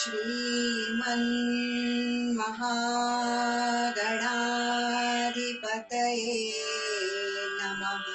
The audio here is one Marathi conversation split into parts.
श्रीमन्महागणाधिपतये नमः।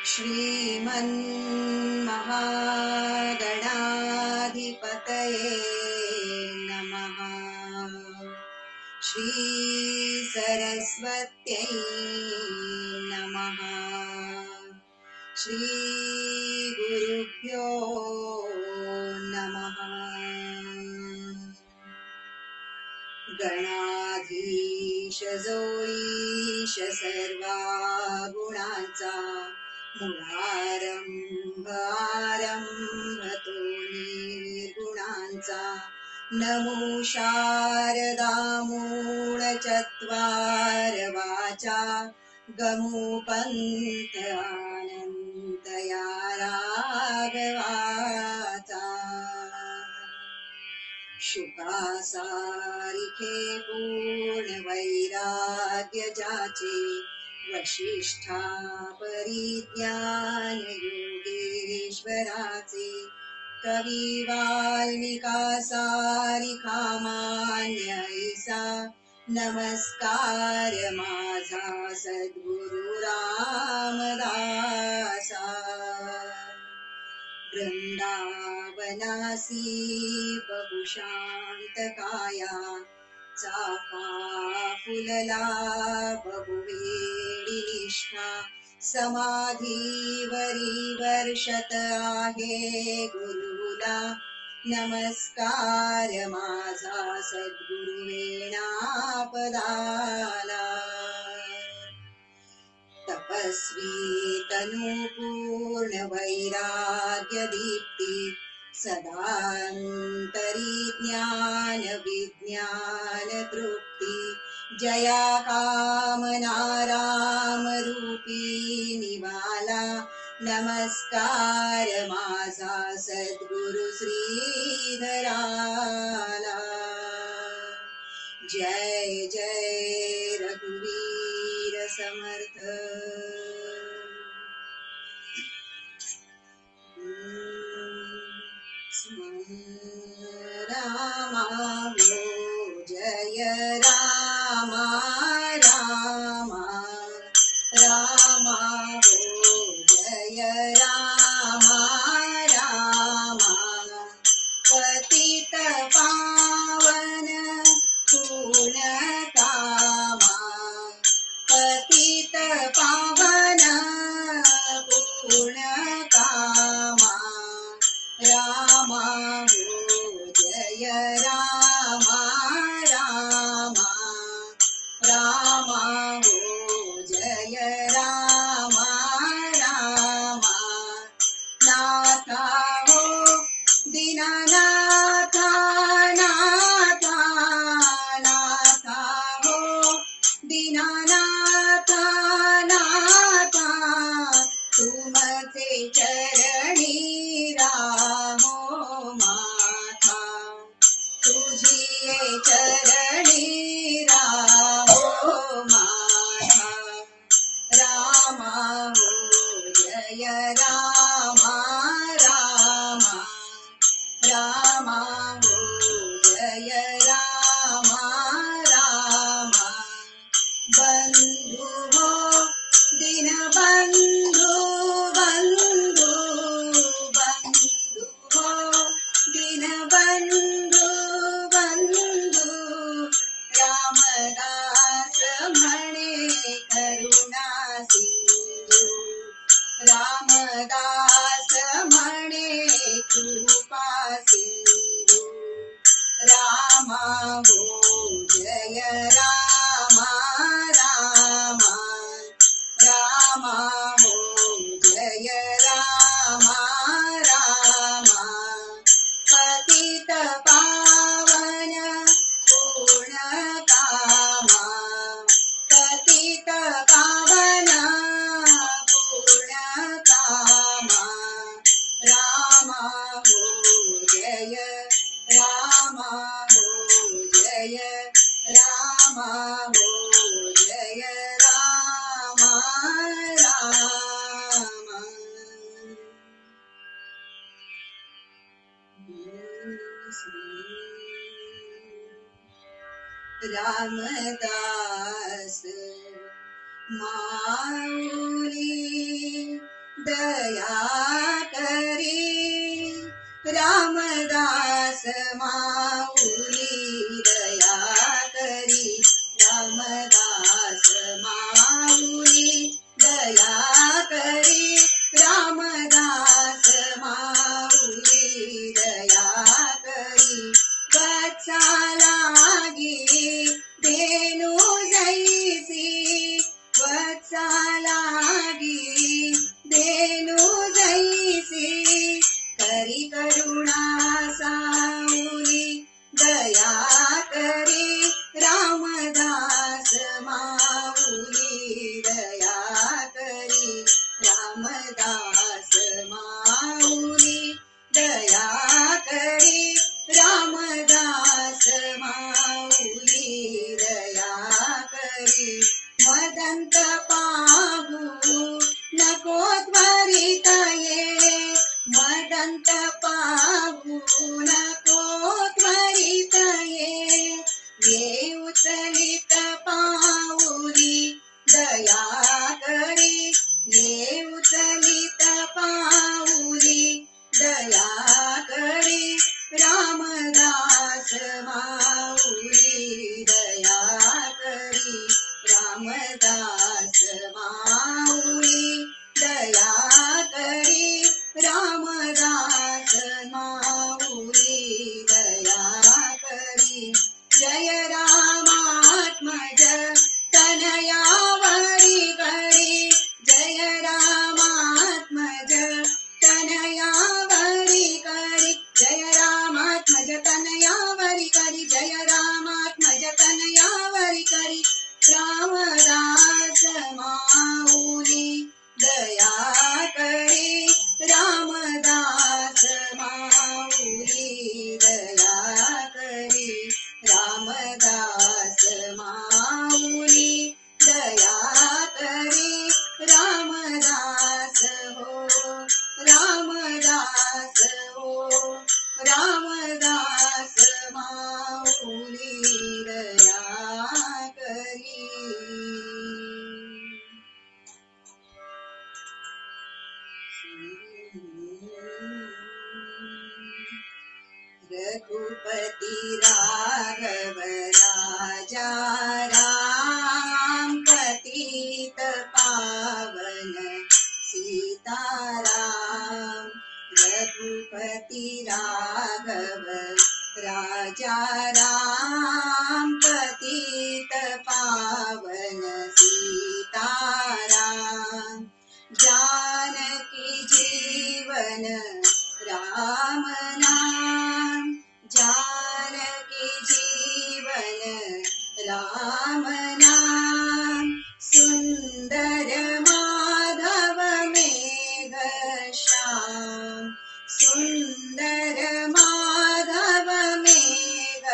श्रीमन्महागणाधिपतये नमः। श्री सरस्वत्यै नमः। श्री गुरुभ्यो नमः। गणाधीश जो ईश सर्वा गुणांचा मूळारंभ आरंभ तो निर्गुणांचा। नमो शारदा मूळ चत्वार वाचा गमो पंथ अनंत या राघवाचा। शुकासारिखे पूर्ण वैराग्य जाचे वशिष्ठा परिज्ञान योगेश्वराचे। कवी वाल्मिका सारिखा मान्य ऐसा नमस्कार माझा सद्गुरु रामदासा। वृंदावनासी बहुशांत काया चाफा फुलला बहुवेळी निष्ठा। समाधीवरी वर्षत आहे गुरुला नमस्कार माझा सद्गुरु वेणापदाला। तपस्वी तनुपूर्ण वैराग्य दीप्ती सदांतरी ज्ञान विज्ञान तृप्ती। जया कामना राम रूपी निवाला नमस्कार माझा सद्गुरु श्रीधराला। जय जय रघुवीर समर्थ। रामा हो जय रामा रामा रामा हो जय रामा रामा। पतित पावन पूर्ण कामा पतित पावन पूर्ण कामा। रामा हो जय रामा रामा रामा हो जय रामा रामा। नाथा हो दीनानाथा नाथा नाथा हो दीनानाथा नाथा। तुमचे चरणी रामो माथा तुझिये चरणी रामो माथा। रामा हो जय रामा रामा रामा हो जय रामा रामा। बंधु हो दीनबंधु बंधु बंधु हो दीनबंधु बंधु। रामदास म्हणे करुणा सिंधू रामदास म्हणे कृपा सिंधू। रामा हो जय रामा रामा रामा हो हो जय रामा हो जय रामा हो जय रामा रामा रामदास माऊली दया करी रामदास माऊली दया करी रामदास माऊली दया करी रामदास माऊली दया करी वत्सालागी धेनु जैसी वत्सालागी धेनु जैसी करी करुणा साऊली दया करी रामदास माऊली दया करी रामदास माऊली दया करी रामदास माऊली दया करी मदंत पाहू नको त्वरित ये मदंत पाहू नको त्वरित ये उचलित पाऊली दया करी ये उचलित पाऊली दया करी रामदास माऊली दया करी रामदास माऊली दया करी रामदास माऊली दया करी जय रामात्मज तनयावरी करी जय रामात्मज तनयावरी करी जय रामात्मज तनयावरी करी जय रामात्मज तनयावरी करी रामदास माऊली दया करी रामदास माऊली दया करी रामदास माऊली दया करी रामदास हो रामदास हो रामदास माऊली दया करी रघुपति राघव राजा राम पतित पावन सीताराम रघुपति राघव राजा राम पतित पावन सीताराम जानकी जीवन राम नाम जानकी जीवन राम नाम सुंदर माधव मेघ श्याम सुंदर माधव मेघ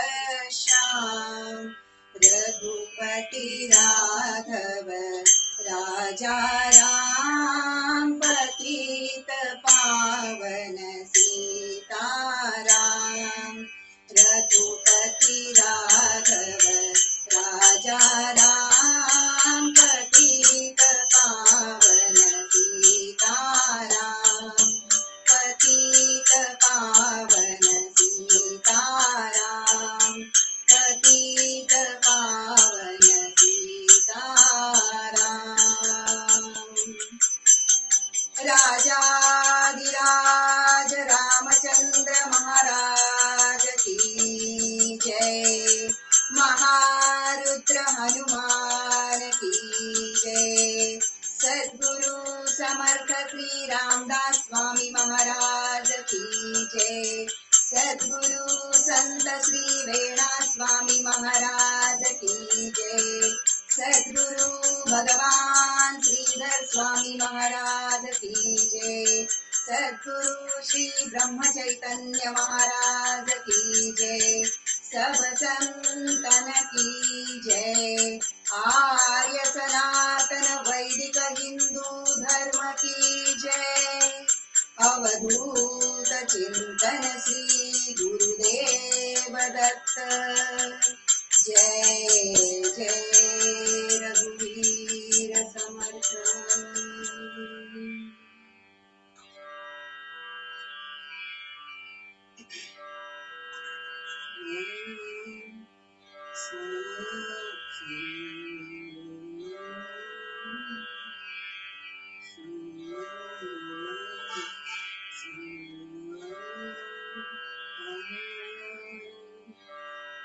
श्याम रघुपति राघव राजा राम पतित पावन सीताराम रघुपति राघव राजा राम पतित पावन सीताराम पतित पावन सीताराम पतित पावन सीताराम राजाधिराज रामचंद्र महाराज की जय महारुद्र हनुमान की जय सद्गुरु समर्थ श्री रामदास स्वामी महाराज की जय सद्गुरु संत श्री वेणा स्वामी महाराज की जय सद्गुरु भगवान श्रीधर स्वामी महाराज की जय सद्गुरु श्री ब्रह्म चैतन्य महाराज की जय। सब संतन की जय। आर्य सनातन वैदिक हिंदू धर्म की जय। अवधूत चिंतन श्री गुरुदेव दत्त। जय जय रघुवीर समर्थ।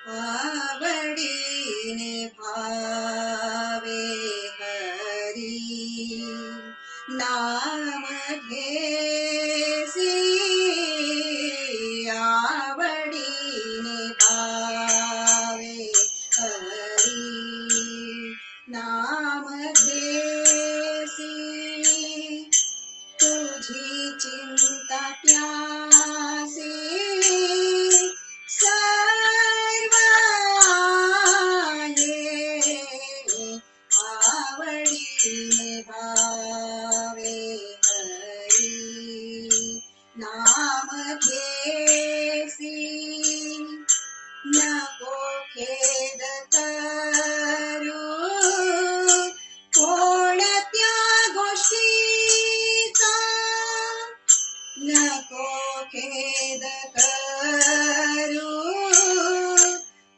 आवडीने भावे हरी नाम घेसी। आवडीने भावे हरी नाम घेसी। तुझी चिंता प्यासी सर्व आहे। आवडीने भावे हरी नाम घेसी। नको खेद करू कोणत्या गोष्टीचा। नको खेद करू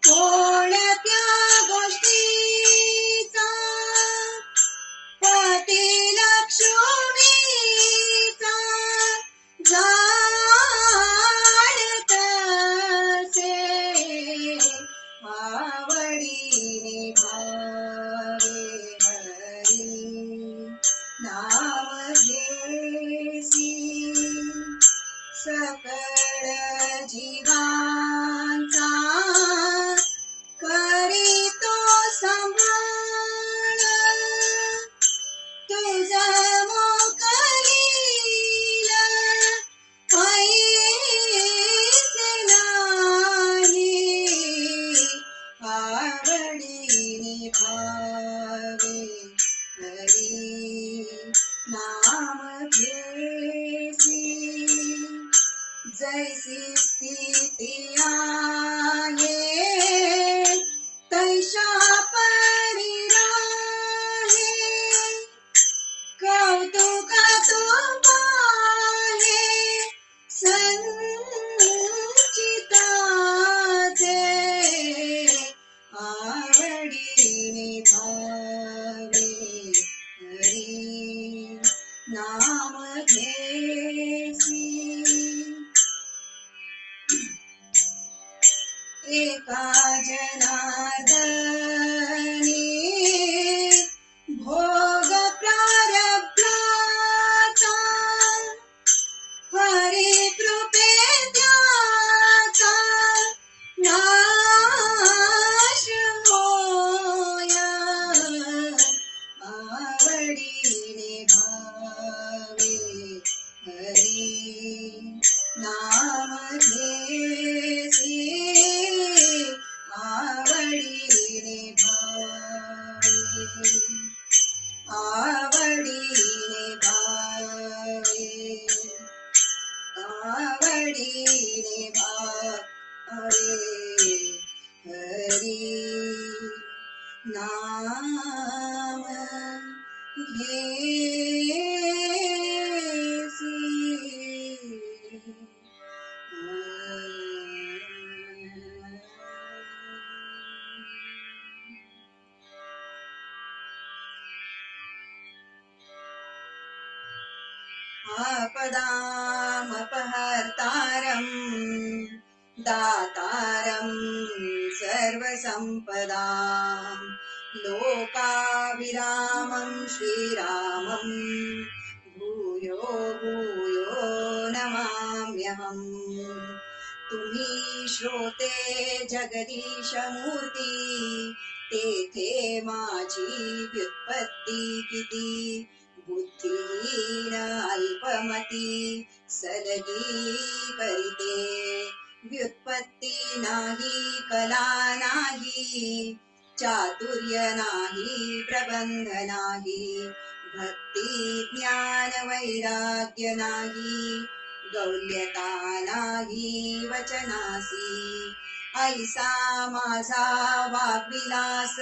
कोणत्या गोष्टीचा। पती लक्ष्मीचा जाणतसे। आवडीने भावे हरी नाम घेसी। सकळ जीवांचा करीतो संभाळ। तुझा मोकलील ऐसे नाही। आवडीने भावे हरी नाम घेसी। जैसी स्थिती आहे तैसा परी राहे। कौतुका तू पाहे संचिताचे। आवडीने भावे हरी नाम घेसी। एका जनार्दनी भोग प्रारब्धाचा। हरी कृपे त्याचा नाश होया। आवडीने भावे हरी नाम घेसी। आवडीने भावे आवडीने भावे आवडीने भावे हरी नाम घेसी। आपदामपहर्तारं दातारं सर्वसम्पदां। लोकाभिरामं श्रीरामं भूयो भूयो नमाम्यहम्। तुम्ही श्रोते जगदीश मूर्ती तेथे माझी व्युत्पत्ती किती। बुद्धिहीन अल्पमती सलगी करीते व्युत्पत्ती नाही कला नाही चातुर्य नाही प्रबंध नाही भक्ती ज्ञान वैराग्य नाही गौल्यता नाही वचनासी ऐसा माझा वाग्विलास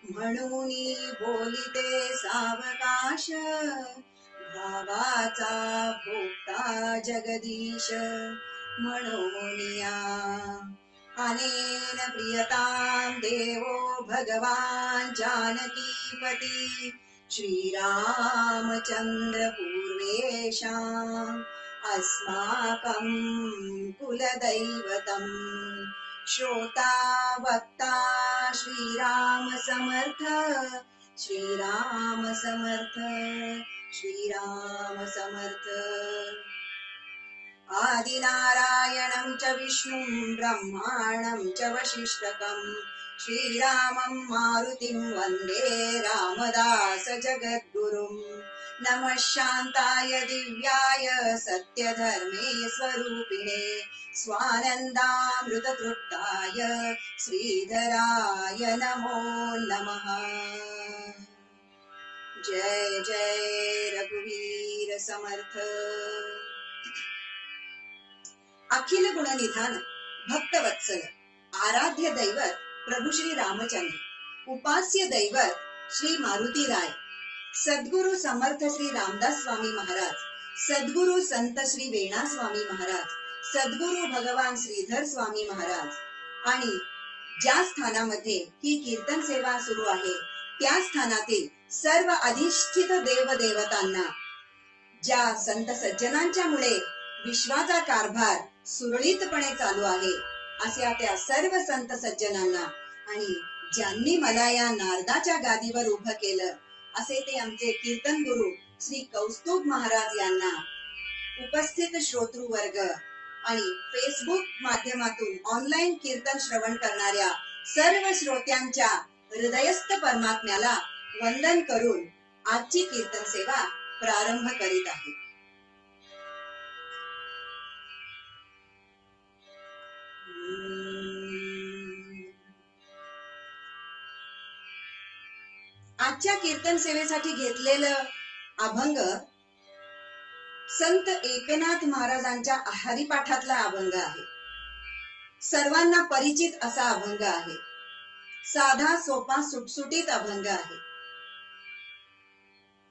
म्हणून बोलिते सावकाश भावाचा भोक्ता जगदीश म्हणूनिया अनेन प्रियतां देवो भगवान जानकीपती श्रीरामचंद्र पूर्वेशाम् अस्माकं कुलदैवतम् श्रोता वक्ता श्रीराम समर्थ श्रीराम समर्थ श्रीराम समर्थ आदिनारायणं च विष्णुं ब्रह्माणं च वसिष्ठकम् श्रीरामं मारुतिं वन्दे रामदास जगद्गुरुम् नमः शान्ताय दिव्याय सत्यधर्मे स्वरूपिणे स्वानन्दामृततृप्ताय श्रीधराय नमो नमः। जय जय रघुवीर समर्थ। अखिल गुणनिधान भक्तवत्सल आराध्य दैवत प्रभू श्री रामचंद्र, उपास्य दैवत श्री मारुती राय, सद्गुरु समर्थ श्री रामदास स्वामी महाराज, सद्गुरु संत श्री वेणा स्वामी महाराज, सद्गुरु भगवान श्रीधर स्वामी महाराज आणि ज्या स्थानामध्ये ही कीर्तन सेवा सुरू आहे त्या स्थानातील सर्व अधिष्ठित देव देवतांना, ज्या संत सज्जनांच्या मुळे विश्वाचा कारभार सुरळीतपणे चालू आहे अशा त्या सर्व संत सज्जनांना आणि ज्यांनी मला या नारदाच्या गादीवर उभं केलं असे ते आमचे कीर्तन गुरु श्री कौस्तुभ महाराज यांना, उपस्थित श्रोतृ वर्ग आणि फेसबुक माध्यमातून ऑनलाईन कीर्तन श्रवण करणाऱ्या सर्व श्रोत्यांच्या हृदयस्थ परमात्म्याला वंदन करून आजची कीर्तन सेवा प्रारंभ करीत आहे। आजच्या कीर्तन सेवेसाठी घेतलेलं अभंग संत एकनाथ महाराजांच्या आहारी पाठातला अभंग आहे। सर्वांना परिचित असा अभंग आहे। साधा सोपा सुटसुटीत अभंग आहे।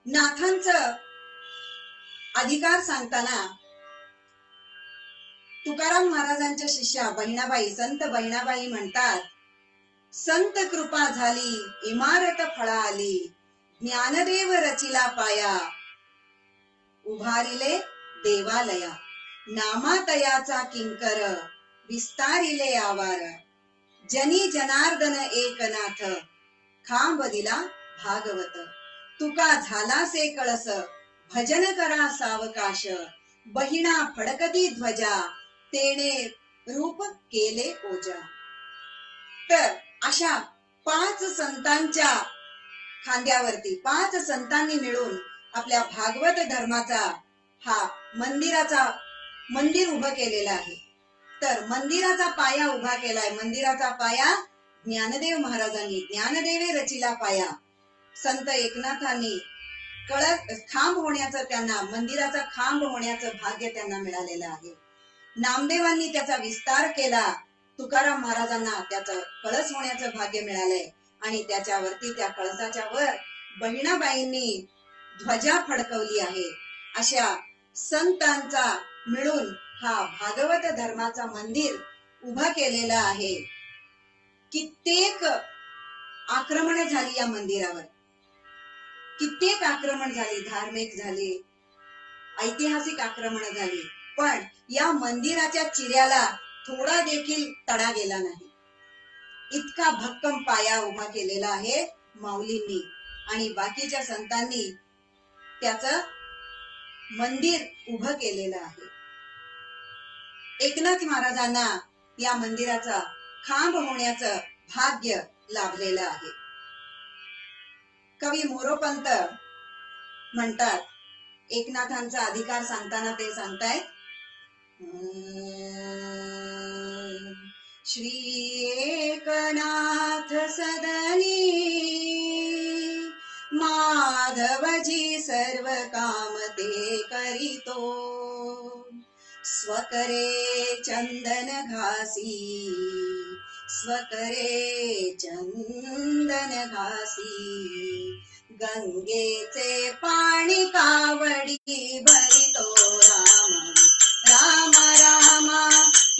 नाथांचं अधिकार सांगताना तुकाराम महाराजांच्या शिष्या बहिणाबाई, संत बहिणाबाई म्हणतात, संत कृपा झाली इमारत फळा आली, ज्ञानदेव रचिला पाया, उभारिले देवालया, नामातयाचा किंकर, विस्तारिले आवार, जनी जनार्दन एकनाथ, खांब दिला भागवत, तुका झालासे कळस, भजन करा सावकाश, बहिणा फडकती ध्वजा, तेने रूप केले ओजा। तर अशा 5 संतांच्या खांद्यावरती 5 संतांनी मिळून आपल्या भागवत धर्माचा हा मंदिर उभं केलेला आहे। तर मंदिराचा पाया उभा केलाय। मंदिराचा पाया ज्ञानदेव महाराजांनी, ज्ञानदेवे रचिला पाया, संत एकनाथांनी खांब होण्याचं, त्यांना मंदिराचा खांब होण्याचं भाग्य त्यांना मिळालेलं आहे। नामदेवांनी त्याचा विस्तार केला, तुकाराम महाराजांना त्याचं कळस होण्याचं भाग्य मिळालंय आणि त्याच्यावरती त्या कळसाच्या वर बहिणाबाईंनी ध्वजा फडकवली आहे। अशा संतांचा मिळून हा भागवत धर्माचा मंदिर उभा केलेला आहे। कित्येक आक्रमण झाली या मंदिरावर, कित्येक आक्रमण झाली, धार्मिक झाली, ऐतिहासिक आक्रमण झाली, पण या मंदिराच्या चिऱ्याला थोडा देखील तडा गेला नाही। इतका भक्कम पाया उभा केलेला आहे माऊलींनी आणि बाकीच्या संतांनी त्याचं मंदिर उभं केलेलं आहे। एकनाथ महाराजांना या मंदिराचा खांब होण्याचं भाग्य लाभलेलं आहे। कवी मोरोपंत म्हणतात, एकनाथांचा अधिकार सांगताना ते सांगतायत, श्री एकनाथ सदनी माधवजी सर्व काम ते करीतो, स्वकरे चंदन घासी स्वकरे चंदन घासी, गंगेचे पाणी कावडी भरितो, राम राम राम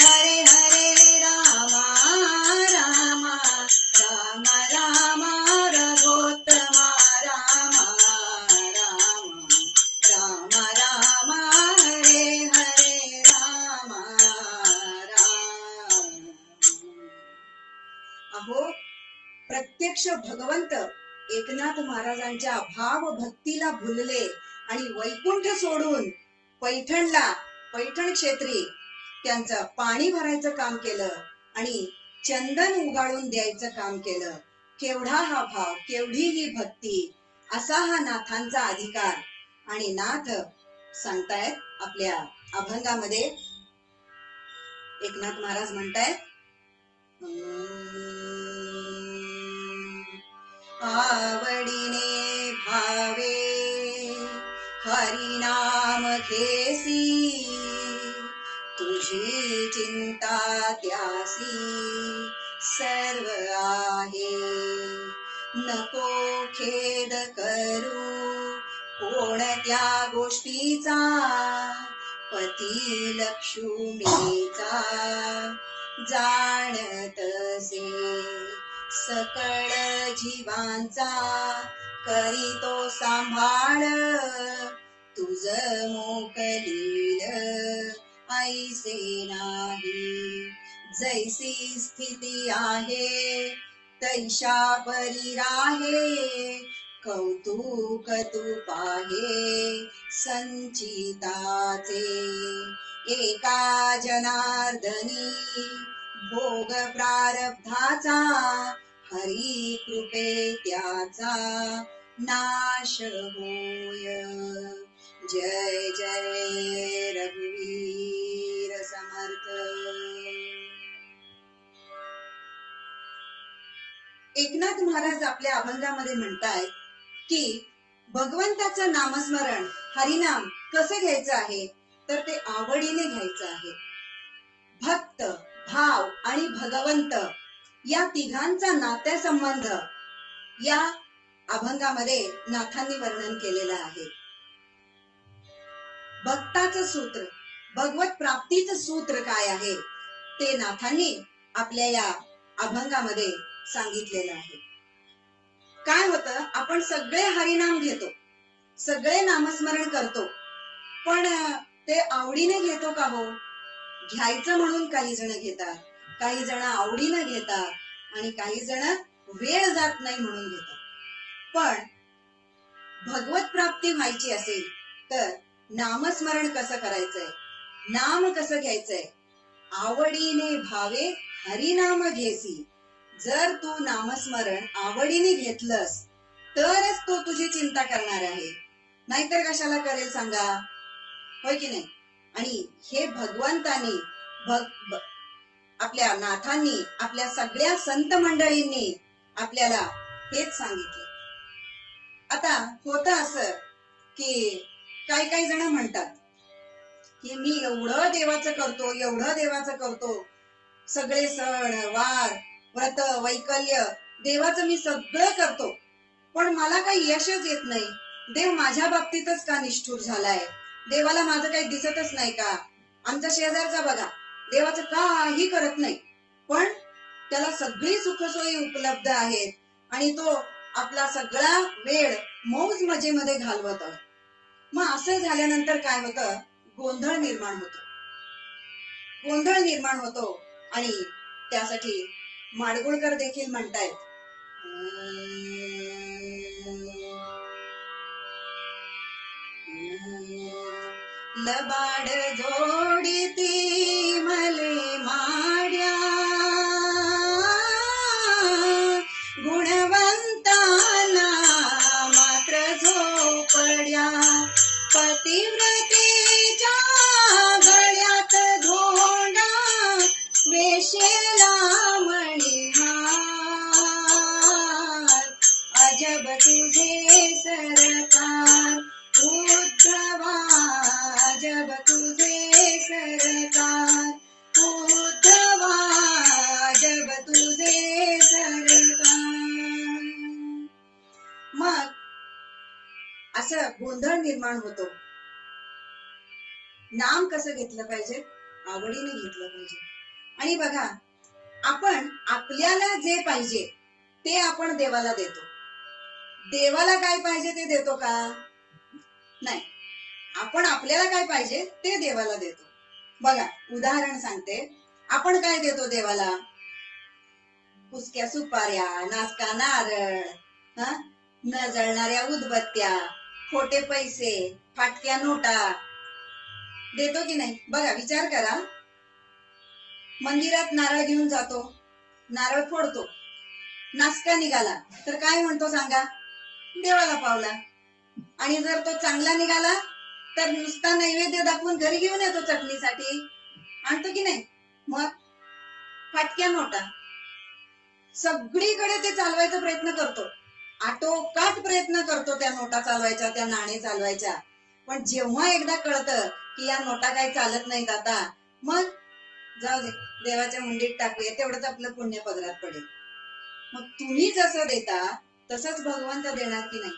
हरे हरे राम राम राम राम रघोत्तमा राम राम राम राम हरे हरे राम राम. अहो, प्रत्यक्ष भगवंत एकनाथ महाराजांच्या भाव भक्तीला भुलले आणि वैकुंठ सोडून पैठण क्षेत्री त्यांचं पाणी भरायचं काम केलं आणि चंदन उगाळून द्यायचं काम केलं. केवढा हा भाव, केवढी ही भक्ती, असा हा नाथांचा अधिकार. आणि नाथ सांगतायत आपल्या अभंगामध्ये, एकनाथ महाराज म्हणतायत, आवडीने भावे हरिनाम घेसी, तुझी चिंता त्यासी सर्व आहे, नको खेद करू कोणत्या गोष्टीचा, पती लक्ष्मीचा जाणतसे, सकळ जीवांचा करीतो सांभाळ, तुझ मोकलील ऐसे नाही, जैसी स्थिती आहे तैशा परी राहे, कौतुक तू पाहे संचिताचे, एका जनार्दनी भोग प्रारब्धाचा, हरी कृपे त्याचा नाश होय. जय जय रघुवीर समर्थ. एकनाथ महाराज आपल्या अभंगामध्ये म्हणतायत की भगवंताचं नामस्मरण, हरिनाम कसं घ्यायचं आहे, तर ते आवडीने घ्यायचं आहे. भक्त, भाव आणि भगवंत या तिघांचा नात्यासंबंध या अभंगामध्ये नाथांनी वर्णन केलेलं आहे. भक्ताचं सूत्र, भगवत प्राप्तीचं सूत्र काय आहे ते नाथांनी आपल्या या अभंगामध्ये सांगितलेलं आहे. काय होतं, आपण सगळे हरिनाम घेतो, सगळे नामस्मरण करतो, पण ते आवडीने घेतो का हो? घ्यायचं म्हणून काही जण घेतात, काही जण आवडीने घेतात आणि काही जण वेळ जात नाही म्हणून घेतात. पण भगवत प्राप्ती व्हायची असेल तर नामस्मरण कसं करायचंय, नाम कसं घ्यायचंय? आवडीने भावे हरिनाम घेसी. जर तू नामस्मरण आवडीने घेतलंस तरच तो तुझी चिंता करणार आहे, नाहीतर कशाला करेल सांगा, होय की नाही? आणि हे भगवंतानी आपल्या नाथांनी, आपल्या सगळ्या संत मंडळींनी आपल्याला हेच सांगितलं. आता होतं असं की काही जण म्हणतात की मी एवढं देवाचं करतो, एवढं देवाचं करतो, सगळे सण वार व्रत वैकल्य देवाचं मी सगळं करतो, पण मला काही यशच येत नाही. देव माझ्या बाबतीतच का निष्ठुर झालाय? देवाला माझं काही दिसतच नाही का? आमच्या शेजारचा बघा, देवाचं काही करत नाही, पण त्याला सगळी सुखसोयी उपलब्ध आहेत आणि तो आपला सगळा वेळ मौज मजेमध्ये घालवत आहे. मग असं झाल्यानंतर काय होतं, गोंधळ निर्माण होतो आणि त्यासाठी माडगुळकर देखील म्हणतायत, लबाड जोडीती मले माड्या, गुणवंताला मात्र झोपड्या, गोंधळ निर्माण होतो. नाम कसं घेतलं पाहिजे? आवडीने घेतलं पाहिजे. आणि बघा, आपण आपल्याला जे पाहिजे ते आपण देवाला देतो. देवाला काय पाहिजे ते देतो का? नाही. आपण आपल्याला काय पाहिजे ते देवाला देतो. बघा, उदाहरण सांगते. आपण काय देतो देवाला? पुसक्या सुपाऱ्या, नासका नारळ, न जळणाऱ्या उदबत्त्या, खोटे पैसे, फाटक्या नोटा देतो की नाही? बघा, विचार करा. मंदिरात नारळ घेऊन जातो, नारळ फोडतो, नासका निघाला तर काय म्हणतो सांगा? देवाला पावला. आणि जर तो चांगला निघाला तर नुसता नैवेद्य दाखवून घरी घेऊन येतो चटणीसाठी, आणतो की नाही? मग फाटक्या नोटा, सगळीकडे ते चालवायचा प्रयत्न करतो, आटोकाट प्रयत्न करतो त्या नोटा चालवायच्या, त्या नाणे चालवायच्या. पण जेव्हा एकदा कळतं की या नोटा काही चालत नाहीत आता, मग जाऊ दे, देवाच्या मुंडीत टाकूया, तेवढंच आपलं पुण्य पदरात पडेल. मग तुम्ही जसं देता तसंच भगवंत देणार की नाही?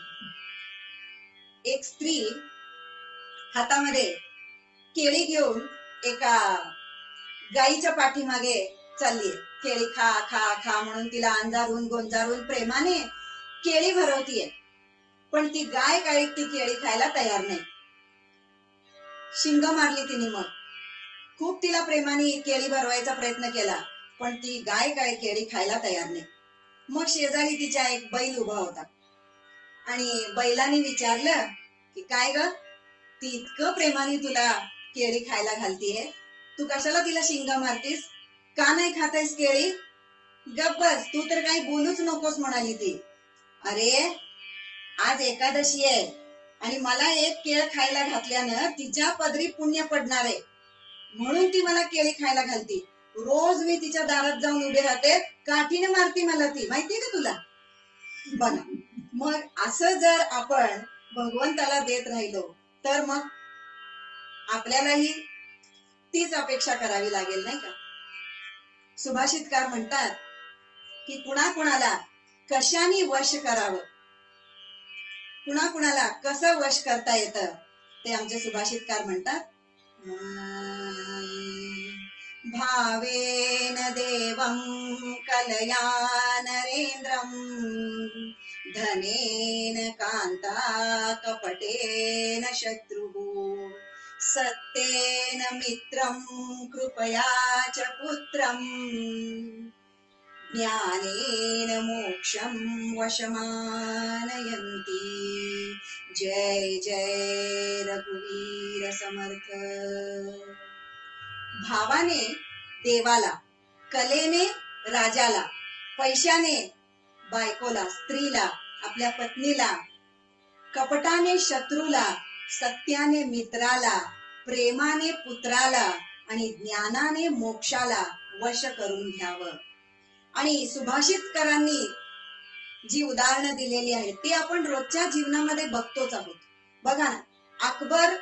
एक स्त्री हातामध्ये केळी घेऊन एका गाईच्या पाठीमागे चाललीये. केळी खा खा खा म्हणून तिला अंजारून गोंजारून प्रेमाने केळी भरवतीये. पण ती गाय काय ती केळी खायला तयार नाही. शिंग मारली तिने. मग खूप तिला प्रेमाने केळी भरवायचा प्रयत्न केला, पण ती गाय काय केळी खायला तयार नाही. मग शेजारी तिच्या एक बैल उभा होता आणि बैलाने विचारलं की काय ग, ती इतकं प्रेमाने तुला केळी खायला घालतीये, तू कशाला तिला शिंग मारतीस? का नाही खातायस केळी? गप्प बस, तू तर काही बोलूच नकोस म्हणाली ती. अरे, आज एकादशी आहे आणि मला एक केळ खायला घातल्यानं तिच्या पदरी पुण्य पडणार आहे, म्हणून ती मला केळी खायला घालती. रोज मी तिच्या दारात जाऊन उभे राहते, काठीने मारती मला ती, माहितीये का तुला? बघा, मग असं जर आपण भगवंताला देत राहिलो तर मग आपल्यालाही तीच अपेक्षा करावी लागेल, नाही का? सुभाषितकार म्हणतात की कुणाकुणाला कशाने वश करावं, कुणाकुणाला कसं वश करता येतं, ते आमचे सुभाषितकार म्हणतात. भावेन देवं कलया नरेंद्रं, धनेन कांता कपटेन शत्रुः, सत्येन मित्रं कृपया च पुत्रं, ज्ञानेन मोक्षं वशमानयन्ति. जय जय रघुवीर समर्थ. भावाने देवाला, कलेने राजाला, पैशाने बायकोला, स्त्रीला, आपल्या पत्नीला, कपटाने शत्रूला, सत्याने मित्राला, प्रेमाने पुत्राला आणि ज्ञानाने मोक्षाला वश करून घ्यावं. आणि सुभाषितकारांनी जी उदाहरणं दिलेली आहेत ती आपण रोजच्या जीवनामध्ये बघतोच आहोत. बघा ना, अकबर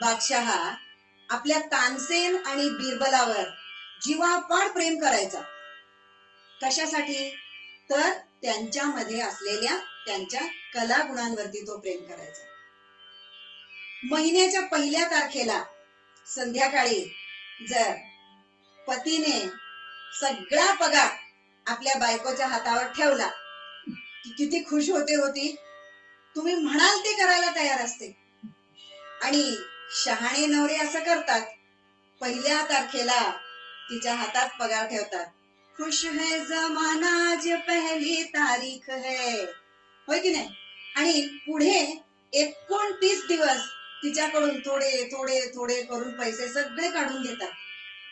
बादशाह आपल्या तानसेन आणि बिरबलावर जीवापाड प्रेम करायचा. कशासाठी? तर त्यांच्यामध्ये असलेल्या त्यांच्या कलागुणांवरती तो प्रेम करायचा. महिन्याच्या पहिल्या तारखेला संध्याकाळी जर पतीने सगळा पगार आपल्या बायकोच्या हातावर ठेवला की किती खुश होती. तुम्ही म्हणाल ते करायला तयार असते. आणि शहाणे नवरे असं करतात, पहिल्या तारखेला तिच्या हातात पगार ठेवतात. खुश है जमाना आज पहली तारीख है, होय की नाही? आणि पुढे 29 दिवस तिच्याकडून थोडे थोडे थोडे करून पैसे सगळे काढून घेतात.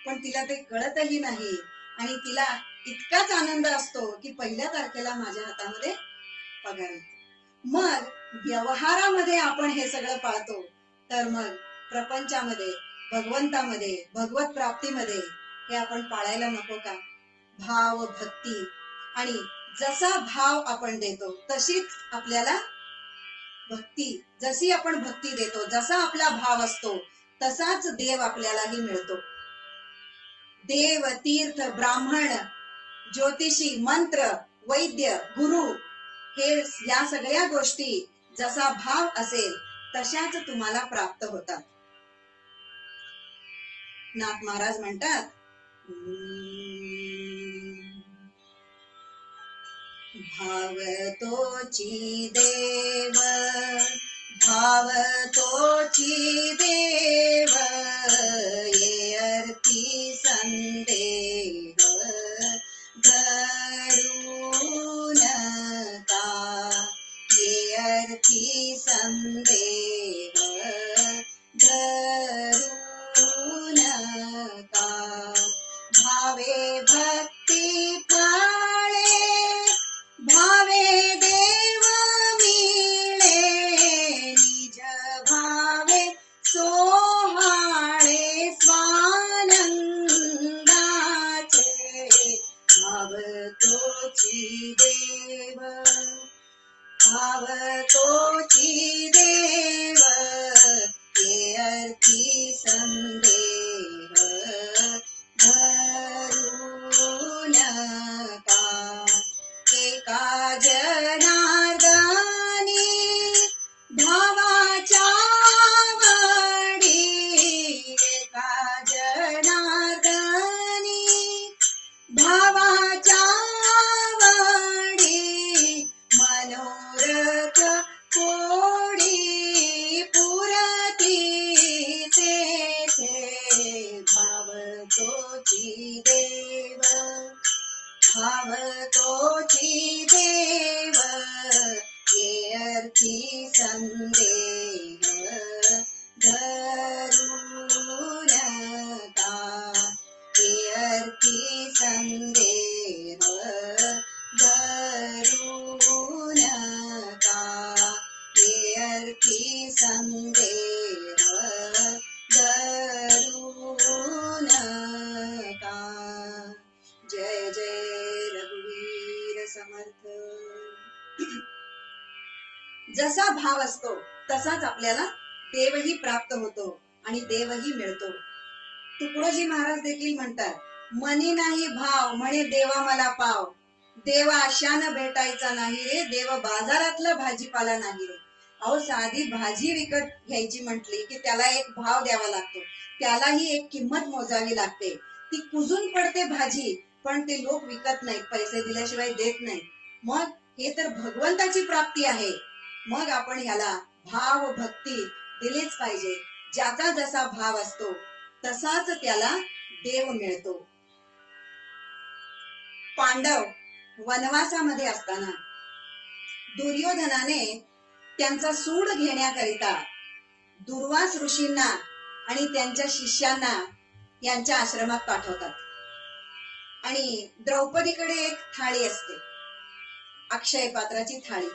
पण तिला ते कळतही नाही आणि तिला इतकाच आनंद असतो की पहिल्या तारखेला माझ्या हातामध्ये पगार येतो. मग व्यवहारामध्ये आपण हे सगळं पाळतो, तर मग प्रपंचामध्ये, भगवंतामध्ये, भगवत प्राप्तीमध्ये हे आपण पाळायला नको का? भाव, भक्ती. आणि जसा भाव आपण देतो तशीच आपल्याला भक्ती, जशी आपण भक्ती देतो, जसा आपला भाव असतो तसाच देव आपल्यालाही मिळतो. देव, तीर्थ, ब्राह्मण, ज्योतिषी, मंत्र, वैद्य, गुरु, हे या सगळ्या गोष्टी जसा भाव असेल तशाच तुम्हाला प्राप्त होतात. नाथ महाराज म्हणतात, भाव तोची देव, भाव तोची देव, ये अर्थी संदेह धरू नका, ये अर्थी संदेह धरू नका. भावे भक्ती फळे, भावे देव मिळे, निज भावे सोहाळे स्वानंदाचे. भाव तोची देव, भाव तोची देव, ये अर्थी संदेह धरू नका. एका जनार्दनी भावाच्या वडी, एका जनार्दनी भावाच्या वडी, मनोरथ कोडी पुरती तेथे. भाव तोची देव, भाव तोची देव, ये अर्थी संदेह धरू नका, ये अर्थी संदेह धरू नका, ये अर्थी संदेह धरू नका. जय जय रघुवीर समर्थ. जसा भाव असतो तसाच आपल्याला देवही प्राप्त होतो आणि देवही मिळतो. तुकडोजी महाराज देखील म्हणतात, मनी नाही भाव म्हणे देवा मला पाव, देव आशानं भेटायचा नाही रे, देव बाजारातला भाजीपाला नाही रे. अहो, साधी भाजी विकत घ्यायची म्हटली की त्याला एक भाव द्यावा लागतो, त्यालाही एक किंमत मोजावी लागते. ती कुजून पडते भाजी, पण ते लोक विकत नाहीत, पैसे दिल्याशिवाय देत नाहीत. मग हे तर भगवंताची प्राप्ती आहे. मग आपण ह्याला भाव भक्ती दिलीच पाहिजे. ज्याचा जसा भाव असतो तसाच त्याला देव मिळतो. पांडव वनवासामध्ये असताना दुर्योधनाने त्यांचा सूड घेण्याकरिता दुर्वास ऋषींना आणि त्यांच्या शिष्यांना यांच्या आश्रमात पाठवतात. आणि द्रौपदीकडे एक थाळी असते, अक्षय पात्राची थाळी.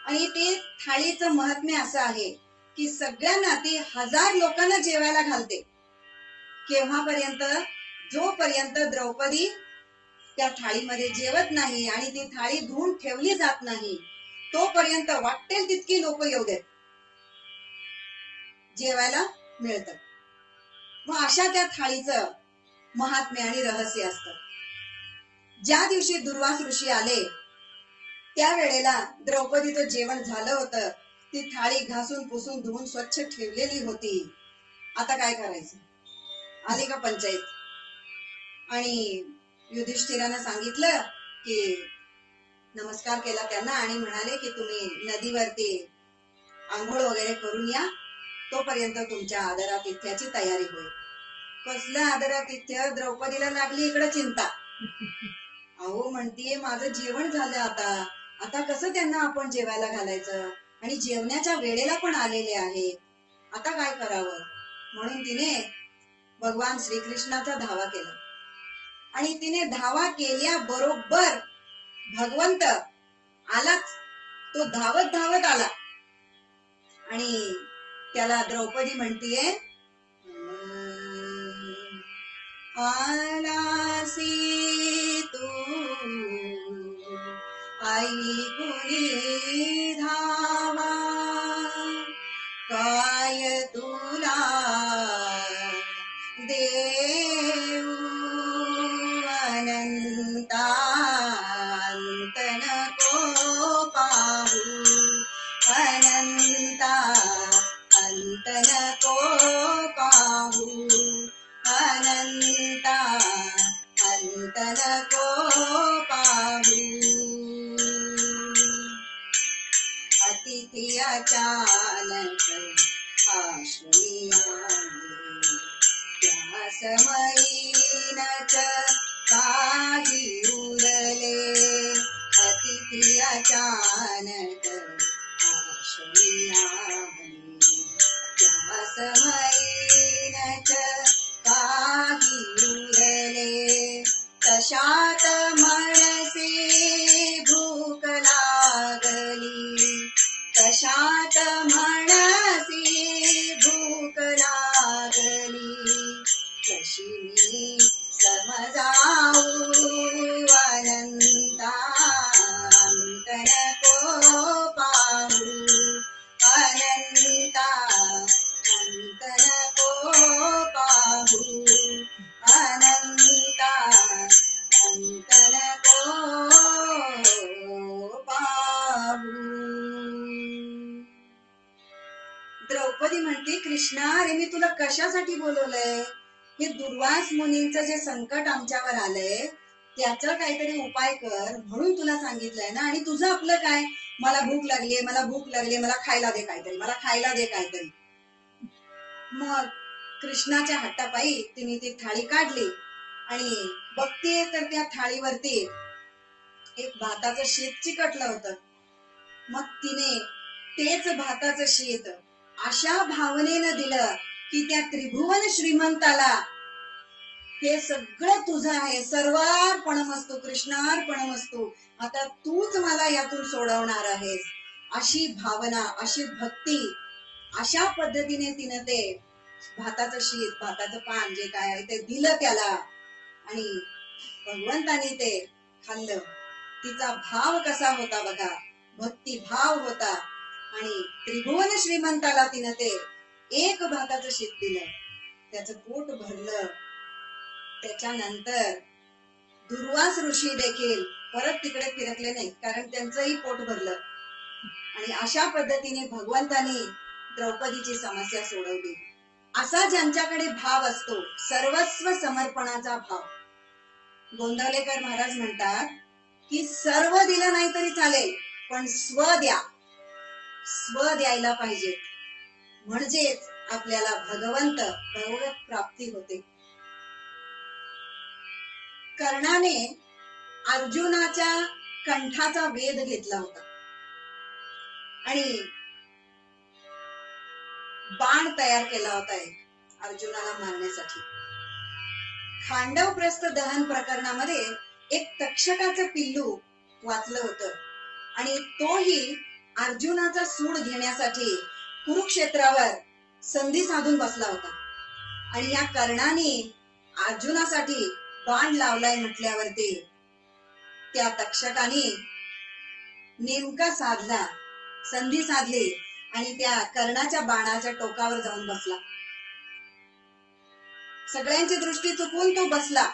आणि ते थाळीचं महात्म्य असं आहे की सगळ्यांना ती 1000 लोकांना जेवायला घालते. केव्हापर्यंत? जोपर्यंत द्रौपदी त्या थाळीमध्ये जेवत नाही आणि ती थाळी धुवून ठेवली जात नाही, तोपर्यंत वाटेल तितकी लोक येऊ देत, जेवायला मिळतं. मग अशा त्या थाळीचं महात्म्य आणि रहस्य असतं. ज्या दिवशी दुर्वास ऋषी आले त्या वेळेला द्रौपदीचं जेवण झालं होतं. ती थाळी घासून पुसून धुवून स्वच्छ ठेवलेली होती. आता काय करायचं? आली का पंचायत? आणि युधिष्ठिरानं सांगितलं की नमस्कार केला त्यांना आणि म्हणाले की तुम्ही नदीवरती आंघोळ वगैरे करून या, तोपर्यंत तुमच्या आदरातिथ्याची तयारी होईल. कसलं आदरातिथ्य? द्रौपदीला लागली इकडे चिंता. अहो, म्हणतीये माझं जेवण झालं, आता कसं त्यांना आपण जेवायला घालायचं, आणि जेवण्याच्या वेळेला पण आलेले आहेत, आता काय करावं? म्हणून तिने भगवान श्रीकृष्णाचा धावा केला. आणि तिने धावा केल्या बरोबर भगवंत आलाच. तो धावत धावत आला आणि त्याला द्रौपदी म्हणतीये, आलासी तू आई कुणी धावा, काय तुला देऊ अनंतांत नको पाहू, अनंतांत अंत नको पाहू. अतिथी अचानक आश्रमी आले, त्या समयीनच काही उरले. अतिथी अचानक आश्रमी आले, त्या समयीनच काही उरले. तशात म्हणसे भूक लागली, तशात म्हणसी भूक लागली. कशी मी समजाऊ अनंता, अंत नको पाहू. अनंता अंत नको पाहू. अनंता अंत नको पाहू. द्रौपदी म्हणते, कृष्णा अरे मी तुला कशासाठी बोलवलंय? हे दुर्वास मुनींचं जे संकट आमच्यावर आलंय त्याचा काहीतरी उपाय कर म्हणून तुला सांगितलंय ना. आणि तुझं आपलं काय? मला भूक लागली, मला भूक लागली, मला खायला दे काहीतरी, मला खायला दे काहीतरी. मग कृष्णाच्या हट्टापायी तिने ती थाळी काढली आणि बघते तर त्या थाळीवरती एक भाताचं शीत चिकटलं होतं. मग तिने तेच भाताचं शीत अशा भावनेनं दिलं की त्या त्रिभुवन श्रीमंताला हे सगळं तुझं आहे, सर्वार्पणमस्तु कृष्णार्पणमस्तु, आता तूच मला यातून सोडवणार आहेस, अशी भावना, अशी भक्ती, अशा पद्धतीने तिनं ते भाताचं शीत, भाताचं पान जे काय आहे ते दिलं त्याला आणि भगवंतानी ते खाल्लं. तिचा भाव कसा होता बघा, भक्ती भाव होता. आणि त्रिभुवन श्रीमंताला तिनं ते एक भाताचं शीत दिलं, त्याचं पोट भरलं. त्याच्यानंतर दुर्वास ऋषी देखील परत तिकडे फिरकले नाही, कारण त्यांचंही पोट भरलं. आणि अशा पद्धतीने भगवंतानी द्रौपदीची समस्या सोडवली. असा ज्यांच्याकडे भाव असतो, सर्वस्व समर्पणाचा भाव. गोंदावलेकर महाराज म्हणतात की सर्व दिलं नाही तरी चालेल, पण स्व द्या, स्व द्यायला पाहिजे, म्हणजेच आपल्याला भगवत प्राप्ती होते. कर्णाने अर्जुनाच्या कंठाचा वेध घेतला होता आणि बाण तयार केला होता अर्जुनाला मारण्यासाठी. खांडवप्रस्थ दहन प्रकरणामध्ये एक तक्षकाचं पिल्लू वाचलं होतं आणि तोही अर्जुनाचा सूड घेण्यासाठी कुरुक्षेत्रावर संधी साधून बसला होता. आणि या कर्णाने अर्जुनासाठी बाण लावलाय म्हटल्यावरती त्या तक्षकाने नेमका साधला, संधी साधली आणि त्या कर्णाच्या बाणाच्या टोकावर जाऊन बसला. सगळ्यांची दृष्टी चुकवून तो बसला.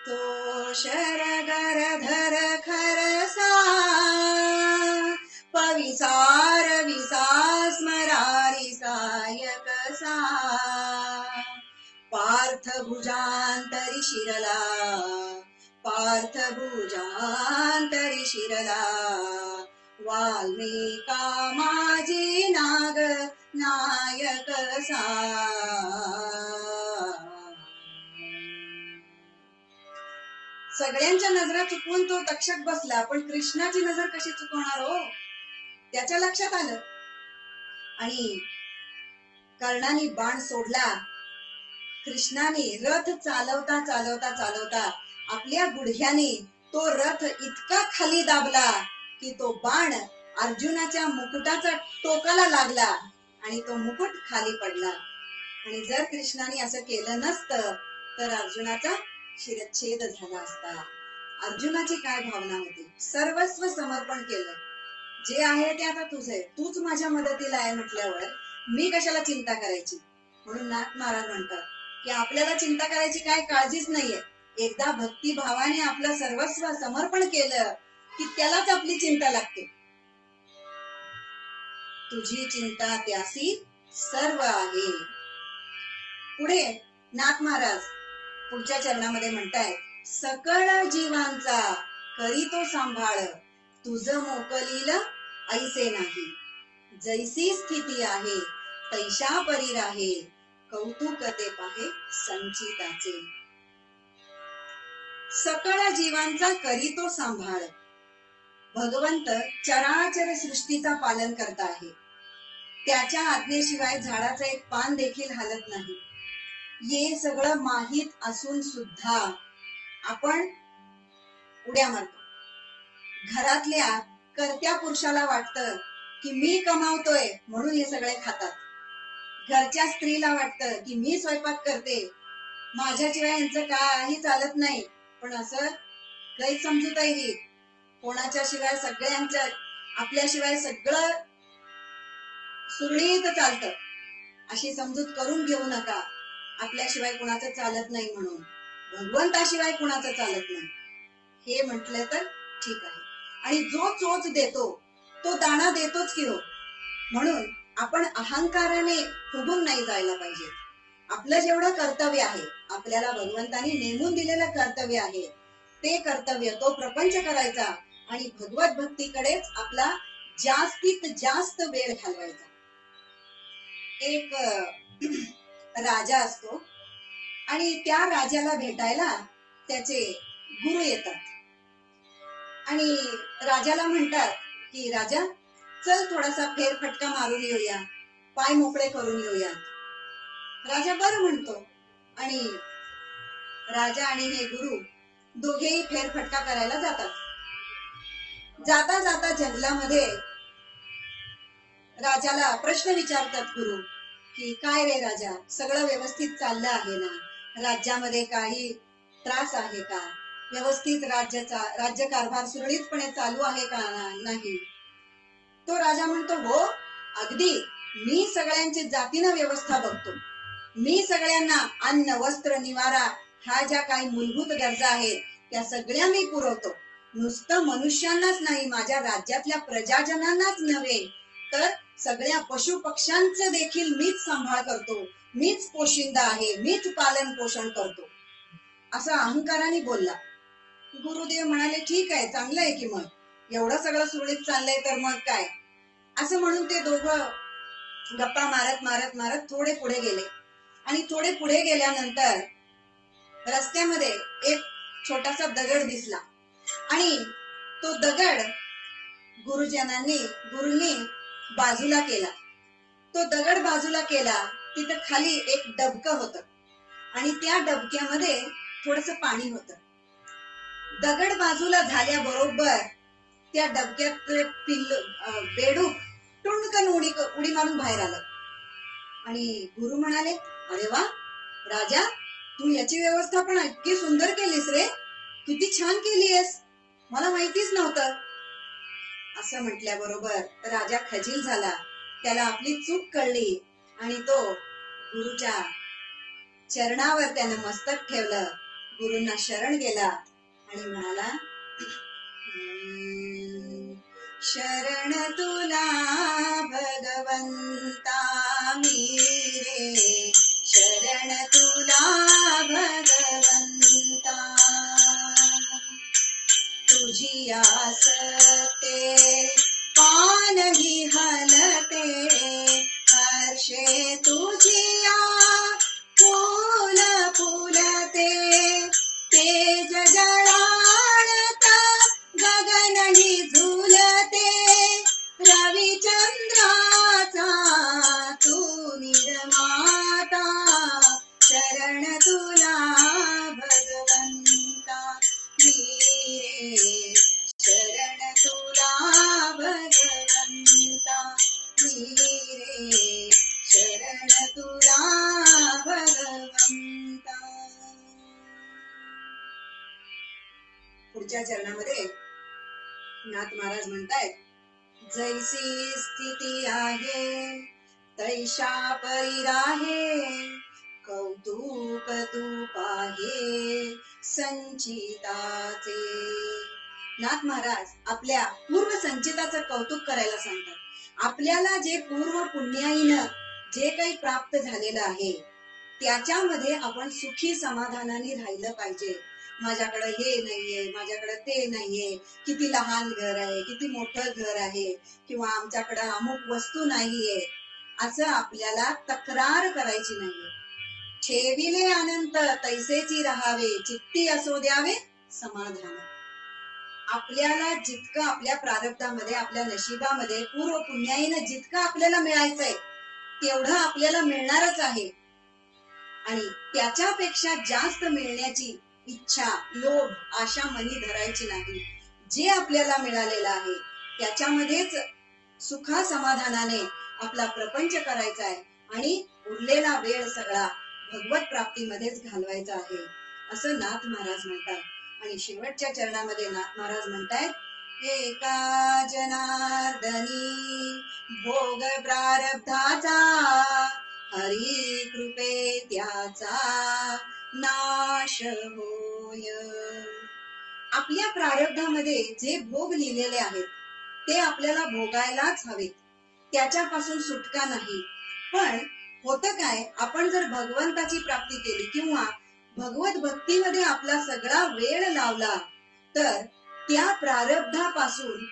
तो शरगरधर खरसा पविसार विसास मरारी सायकसा पार्थ भुजांतरी शिरला, पार्थ भुजांतरी शिरला वाल्मिका माझी नाग नायकसा. सगळ्यांच्या नजरा चुकवून तो तक्षक बसला, पण कृष्णाची नजर कशी चुकवणार हो? त्याच्या लक्षात आलं आणि कर्णाने बाण सोडला. कृष्णाने रथ चालवता चालवता चालवता आपल्या गुडघ्याने तो रथ इतका खाली दाबला की तो बाण अर्जुनाच्या मुकुटाच्या टोकाला लागला आणि तो मुकुट खाली पडला. आणि जर कृष्णाने असं केलं नसतं तर अर्जुनाचा शिरच्छेद झाला असता. अर्जुनाची काय भावना होती? सर्वस्व समर्पण केलं, जे आहे ते आता तुझे, तूच माझ्या मदतीला आहे म्हटल्यावर मी कशाला चिंता करायची. म्हणून नाथ महाराज म्हणतात की आपल्याला चिंता करायची काय काळजीच नाहीये. एकदा भक्तिभावाने आपलं सर्वस्व समर्पण केलं की त्यालाच आपली चिंता लागते. तुझी चिंता त्यासी सर्व आहे. पुढे नाथ महाराज पुढच्या चरणामध्ये म्हणतायत, सकळ जीवांचा करी तो सांभाळ, तुझ मोकलील ऐसे नाही, जैसी स्थिती आहे तैशा परी राहे, कौतुक ते पाहे संचिताचे. सकळ जीवांचा करी तो सांभाळ. भगवंत चराचर सृष्टीचा पालन करता आहे. त्याच्या आज्ञेशिवाय झाडाचं एक पान देखील हलत नाही. हे सगळं माहीत असून सुद्धा आपण उड्या मारतो. घरातल्या कर्त्या पुरुषाला वाटतं की मी कमावतोय म्हणून हे सगळे खातात. घरच्या स्त्रीला वाटतं की मी स्वयंपाक करते, माझ्याशिवाय यांचं काही चालत नाही. पण असं गैरसमजूत आहे ही. कोणाच्या शिवाय सगळ्यांच्या, आपल्याशिवाय सगळं सुरळीत चालतं अशी समजूत करून घेऊ नका. आपल्याशिवाय कुणाचं चालत नाही म्हणून, भगवंताशिवाय कुणाचं चालत नाही हे म्हटलं तर ठीक आहे. आणि जो चोच देतो तो दाणा देतोच की हो. म्हणून आपण अहंकाराने फुगून नाही जायला पाहिजे. आपलं जेवढं कर्तव्य आहे, आपल्याला भगवंतानी नेमून दिलेलं कर्तव्य आहे, ते कर्तव्य, तो प्रपंच करायचा आणि भगवत भक्तीकडेच आपला जास्तीत जास्त वेळ घालवायचा. एक राजा असतो आणि त्या राजाला भेटायला त्याचे गुरु येतात आणि राजाला म्हणतात की राजा चल थोडासा फेरफटका मारून येऊया, पाय मोकळे करून येऊया. राजा बरं म्हणतो आणि राजा आणि हे गुरु दोघेही फेरफटका करायला जातात. जाता जाता जंगलामध्ये राजाला प्रश्न विचारतात गुरु की काय रे राजा, सगळं व्यवस्थित चाललं आहे ना? राज्यामध्ये काही त्रास आहे का? व्यवस्थित राज्यकारभार सुरळीतपणे चालू आहे का नाही? तो राजा म्हणतो, हो अगदी, मी सगळ्यांची जातीनं व्यवस्था बघतो. मी सगळ्यांना अन्न वस्त्र निवारा ह्या ज्या काही मूलभूत गरजा आहेत त्या सगळ्या मी पुरवतो. नुसतं मनुष्यांनाच नाही, माझ्या राज्यातल्या प्रजाजनांनाच नव्हे तर सगळ्या पशु पक्ष्यांचं देखील मीच सांभाळ करतो, मीच पोशिंदा आहे, मीच पालन पोषण करतो, असं अहंकाराने बोलला. गुरुदेव म्हणाले, ठीक आहे, चांगलं आहे की, मग एवढं सगळं सुरळीत चाललंय तर मग काय. असं म्हणून ते दोघं गप्पा मारत मारत मारत थोडे पुढे गेले आणि थोडे पुढे गेल्यानंतर रस्त्यामध्ये एक छोटासा दगड दिसला आणि तो दगड गुरुनी बाजूला केला. तो दगड बाजूला केला, तिथं खाली एक डबकं होतं आणि त्या डबक्यामध्ये थोडस पाणी होतं. दगड बाजूला झाल्याबरोबर त्या डबक्यात बेडूक टुणकन उडी मारून बाहेर आलं आणि गुरु म्हणाले, अरे वा राजा, तू याची व्यवस्था पण इतकी सुंदर केलीस रे, किती छान केलीयस, मला माहितीच नव्हतं. असं म्हटल्याबरोबर राजा खजील झाला, त्याला आपली चूक कळली आणि तो गुरुच्या चरणावर त्याने मस्तक ठेवलं, गुरूंना शरण गेला आणि म्हणाला, शरण तुला भगवंता मी रे, शरण तुला भगवंता, तुझी आसते पानही हलते, हर्षे तुझिया फूल फुलते, तेज जळाळता गगनही झुलते, रविचंद्राचा तू निर्माता, शरण तुला भगवंता मी रे, शरण तुला भगवंता मी रे, शरण तुला भगवंता. पुढच्या चरणामध्ये नाथ महाराज म्हणतायत, जैसी स्थिती आहे तैशा परी राहे, कौतुक तू पाहे संचिताचे. नाथ महाराज आपल्या पूर्व संचिताचं कौतुक करायला सांगतात. आपल्याला जे पूर्व पुण्याईनं जे काही प्राप्त झालेलं आहे त्याच्यामध्ये आपण सुखी समाधानाने राहिलं पाहिजे. माझ्याकडे हे नाहीये, माझ्याकडे ते नाहीये, किती लहान घर आहे, किती मोठं घर आहे, किंवा आमच्याकडे अमुक वस्तू नाहीये, असं आपल्याला तक्रार करायची नाहीये. ठेविले अनंत तैसेची राहावे, चित्ती असो द्यावे समाधान. आपल्याला जितकं आपल्या प्रारब्धामध्ये, आपल्या नशिबामध्ये पूर्व पुण्याईनं जितकं आपल्याला मिळायचंय तेवढं आपल्याला मिळणारच आहे. आणि त्याच्यापेक्षा जास्त मिळण्याची इच्छा, लोभ, आशा मनी धरायची नाही. जे आपल्याला मिळालेलं आहे त्याच्यामध्येच सुखा समाधानाने आपला प्रपंच करायचा आहे आणि उरलेला वेळ सगळा भगवत प्राप्तीमध्येच घालवायचा आहे, असं नाथ महाराज म्हणतात. आणि शेवटच्या चरणामध्ये नाथ महाराज म्हणतायत, एका जनार्दनी भोग प्रारब्धाचा, हरी कृपे त्याचा नाश होय. आपल्या प्रारब्धामध्ये जे भोग लिहिलेले आहेत ते आपल्याला भोगायलाच हवेत, त्याच्यापासून सुटका नाही. पण होतं काय, आपण जर भगवंताची प्राप्ती केली किंवा भगवत भक्तीमध्ये आपला सगळा वेळ लावला तर त्या प्रारब्धापासून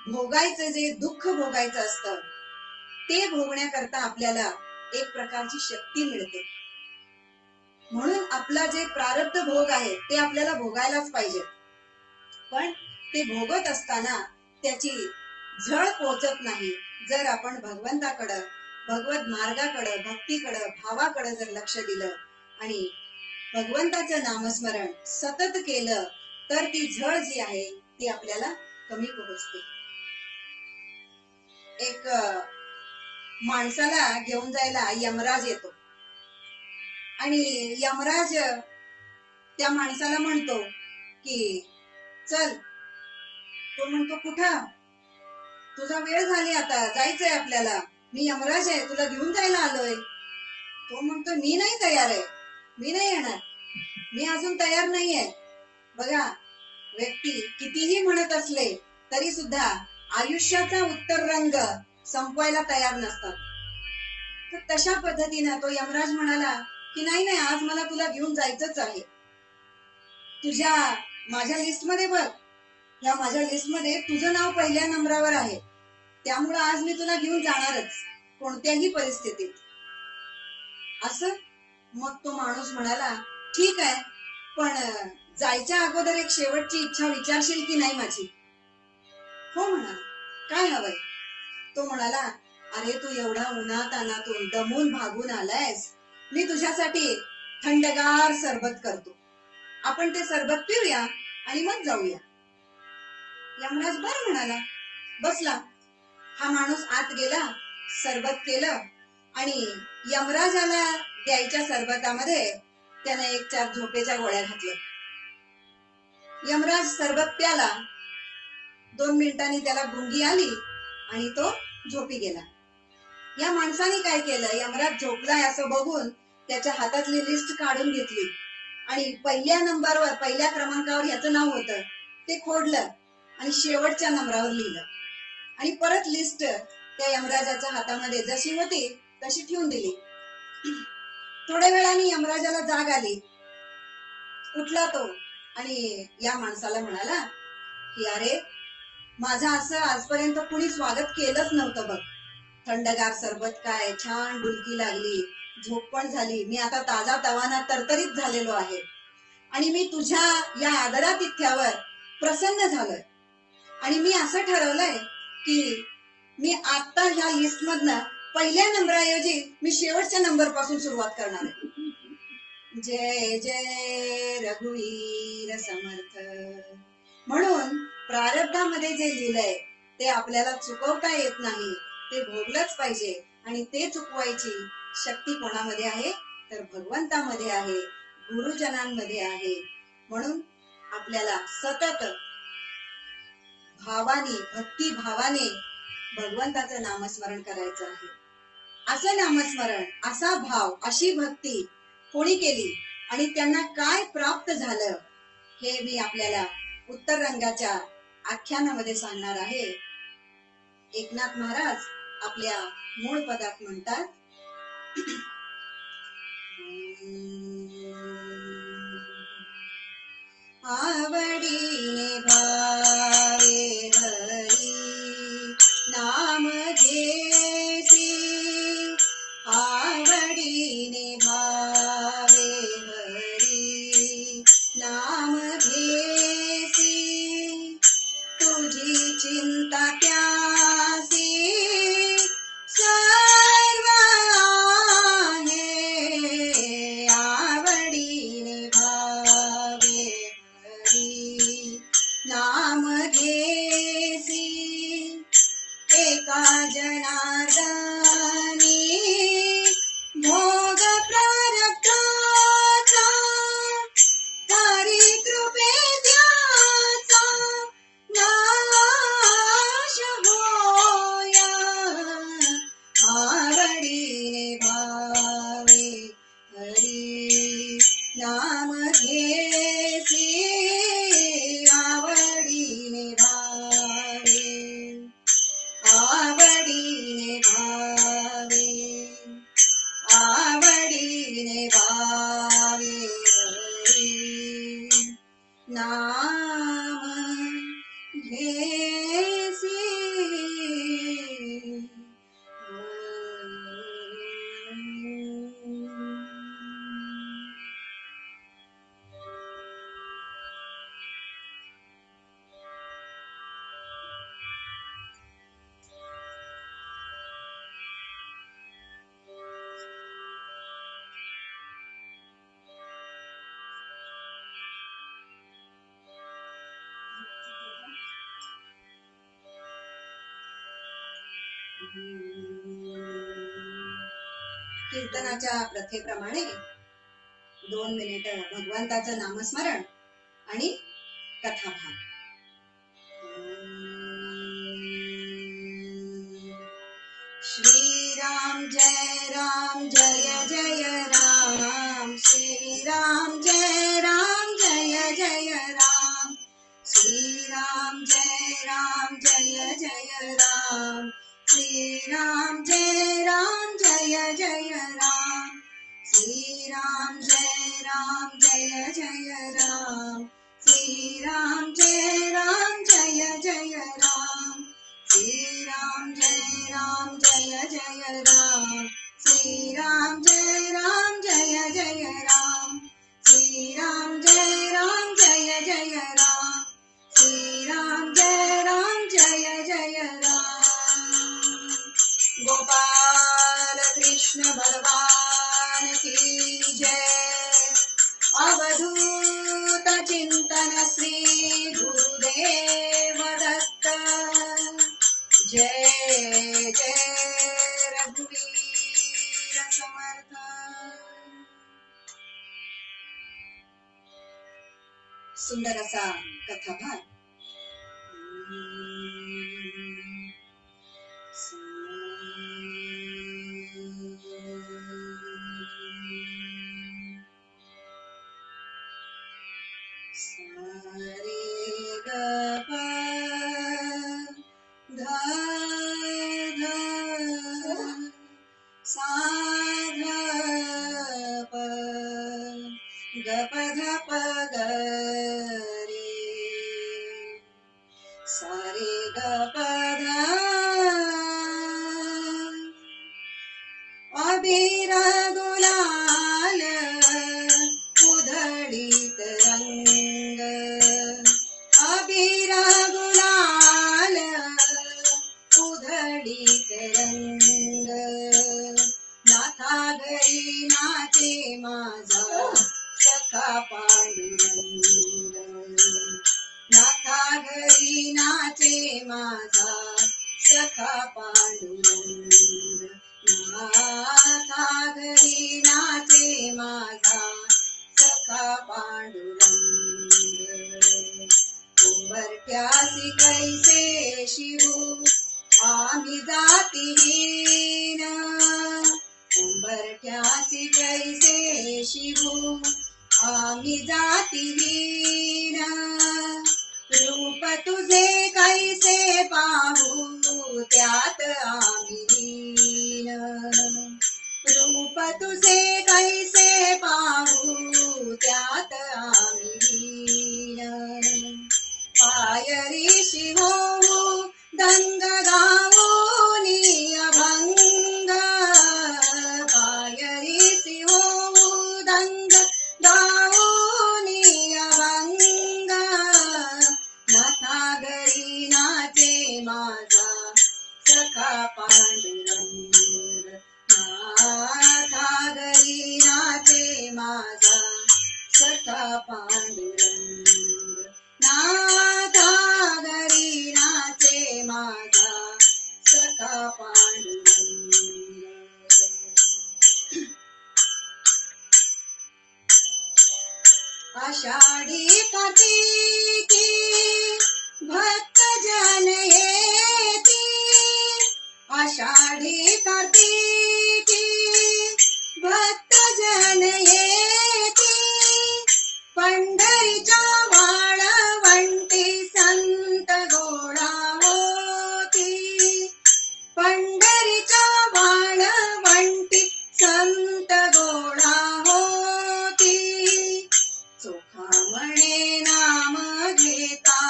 भोगायचं, जे दुःख भोगायचं असतं ते भोगण्याकरता आपल्याला एक प्रकारची शक्ती मिळते. म्हणून आपला जे प्रारब्ध भोग आहे ते आपल्याला भोगायलाच पाहिजे. पण ते भोगत असताना त्याची झळ पोचत नाही जर आपण भगवंताकडं, भगवत मार्गाकडं, भक्तीकडं, भावाकडं जर लक्ष दिलं आणि भगवंताचं नामस्मरण सतत केलं तर ती झळ जी आहे ती आपल्याला कमी पोहोचते. एक माणसाला घेऊन जायला यमराज येतो आणि यमराज त्या माणसाला म्हणतो की चल. तो म्हणतो कुठं? तुझा वेळ झाली, आता जायचंय आपल्याला, मी यमराज आहे, तुला घेऊन जायला आलोय. तो म्हणतो मी नाही तयार आहे, मी नाही येणार, मी अजून तयार नाहीये. बघा, व्यक्ती कितीही म्हणत असले तरी सुद्धा आयुष्याचा उत्तर रंग संपवायला तयार नसतात. तर तशा पद्धतीनं तो यमराज म्हणाला की नाही नाही, आज मला तुला घेऊन जायचंच आहे. तुझ्या माझ्या लिस्टमध्ये बघ, या माझ्या लिस्टमध्ये तुझं नाव पहिल्या नंबरावर आहे, त्यामुळं आज मी तुला घेऊन जाणारच कोणत्याही परिस्थितीत. असं मग तो माणूस म्हणाला ठीक आहे, पण जायच्या अगोदर एक शेवटची इच्छा विचारशील की नाही माझी? हो म्हणाला, काय हवंय? तो म्हणाला, अरे तू एवढा उन्हात अनातून दमून भागून आलायस, मी तुझ्यासाठी थंडगार सरबत करतो, आपण ते सरबत पिऊया आणि मग जाऊया. यमराज बर म्हणाला, बसला. हा माणूस आत गेला, सरबत केलं आणि यमराजाला द्यायच्या सरबतामध्ये त्याने 1-4 झोपेच्या गोळ्या घातल्या. यमराज सरबत प्याला, 2 मिनिटांनी त्याला गुंगी आली आणि तो झोपी गेला. या माणसाने काय केलं, यमराज झोपलाय असं बघून त्याच्या हातातली लिस्ट काढून घेतली आणि पहिल्या नंबरवर, पहिल्या क्रमांकावर याचं नाव होतं ते खोडलं आणि शेवटच्या नंबरावर लिहिलं आणि परत लिस्ट त्या यमराजाच्या हातामध्ये जशी होती तशी ठेवून दिली. थोड्या वेळाने यमराजाला जाग आली, उठला तो आणि या माणसाला म्हणाला की अरे, माझं असं आजपर्यंत कुणी स्वागत केलंच नव्हतं बघ. थंडगार सरबत काय, छान डुलकी लागली, झोप पण झाली, मी आता ताजा तवाना तरतरीत झालेलो आहे आणि मी तुझ्या या आदरातिथ्यावर प्रसन्न झालोय आणि मी असं ठरवलंय की मी आता ह्या लिस्ट मधनं पहिल्या नंबराऐवजी मी शेवटच्या नंबर पासून सुरुवात करणार आहे. जय जय रघुवीर समर्थ. म्हणून प्रारब्धामध्ये जे लिहिलंय ते आपल्याला चुकवता येत नाही, ते भोगलंच पाहिजे आणि ते चुकवायची शक्ती कोणामध्ये आहे तर भगवंतामध्ये आहे, गुरुजनांमध्ये आहे. म्हणून आपल्याला सतत भावाने, भक्ती भावाने भगवंताचं नामस्मरण करायचं आहे. असं नामस्मरण, असा भाव, अशी भक्ती कोणी केली आणि त्यांना काय प्राप्त झालं हे मी आपल्याला उत्तर रंगाच्या आख्यानामध्ये सांगणार आहे. एकनाथ महाराज आपल्या मूळ पदात म्हणतात, आवडीने भावे हरी नाम घेसी, आवडीने भावे हरी नाम घेसी, तुझी चिंता प्यासी सर्व आहे, आवडीने भावे हरी नाम घेसी, एका जनार्दनी भोग प्रारब्धाचा, हरी कृपे त्याचा नाश होया, आवडीने भावे हरी नाम घेसी, आवडीने भावे, आवडीने भावे, आवडीने भावे हरी नाम घेसी. कीर्तनाच्या प्रथेप्रमाणे 2 मिनिट भगवंताचं नामस्मरण आणि कथाभाग. श्रीराम जय राम जय जय राम, श्रीराम जय राम जय जय राम, श्रीराम जय राम जय जय राम, श्रीराम जय राम जय जय राम, श्रीराम जय राम जय जय राम, श्रीराम जय राम जय जय राम, श्रीराम जय राम जय जय राम, श्रीराम जय राम जय जय राम, श्रीराम जय राम जय जय राम, श्रीराम जय राम जय जय राम. गोपाल कृष्ण भगवान की जय. अवधूत चिंतन श्री गुरुदेव दत्त. जय जय रघुवीर समर्थ. सुंदर असा कथाभाग. सारे ग प ध ध सा ध प ग प ध प ग रे. सारे ग प ध अबीर गुलाल उधळीत रंग, अबीर गुलाल उधळीत रंग. नाथा घरी नाचे माझा सखा पांडुरंग, नाथा घरी नाचे माझा सखा पांडुरंग, नाथा घरी नाचे माझा सखा पांडुरंग. उंबरठ्यासी कैसे शिवू आम्ही जातीहीन, उंबरठ्यासी कैसे शिवू आम्ही जातीहीन. रूप तुझे कैसे पाहू त्यात आम्ही लीन, रूप रूप तुझे कैसे पाहू त्यात आम्ही लीन पायरीशी होऊ दंग गाऊनी अभंग पायरीशी होऊ दंग गाऊनी अभंग नाथा घरी नाचे माझा सखा पांडुरंग नाथा घरी नाचे माझा सखा पांडुरंग नाथा घरी नाचे माझा सखा पांडुरंग आषाढी कार्तिकी भक्त जन येती आषाढी कार्तिकी भक्त जन येती पंढरीच्या वाळवंटी संत गोळा होती पंढरीच्या वाळवंटी संत गोळा होती चोखा म्हणे नाम घेता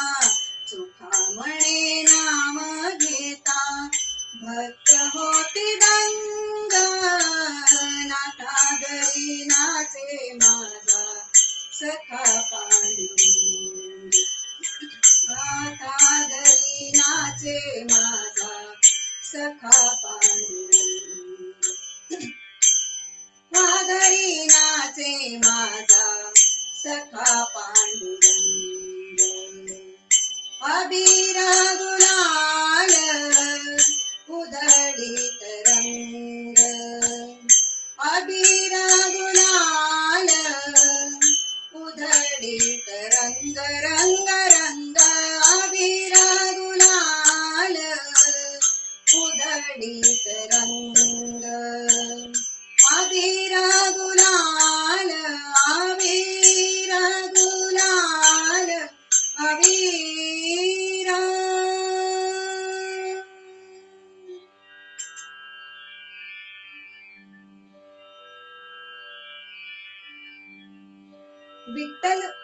चोखा म्हणे नाम घेता भक्त होती दंग नाथा घरी नाचे माझा सखा पांडुरंग नाथा घरी नाचे माझा सखा पांडुरंग घरी नाचे माझा सखा पांडुरंग अबीर गुलाल उधळीत रंग अबीर गुलाल उधळीत रंग रंग रंग अबीर गुलाल उधळीत रंग अबीर गुलाल अबीर गुलाल अबीर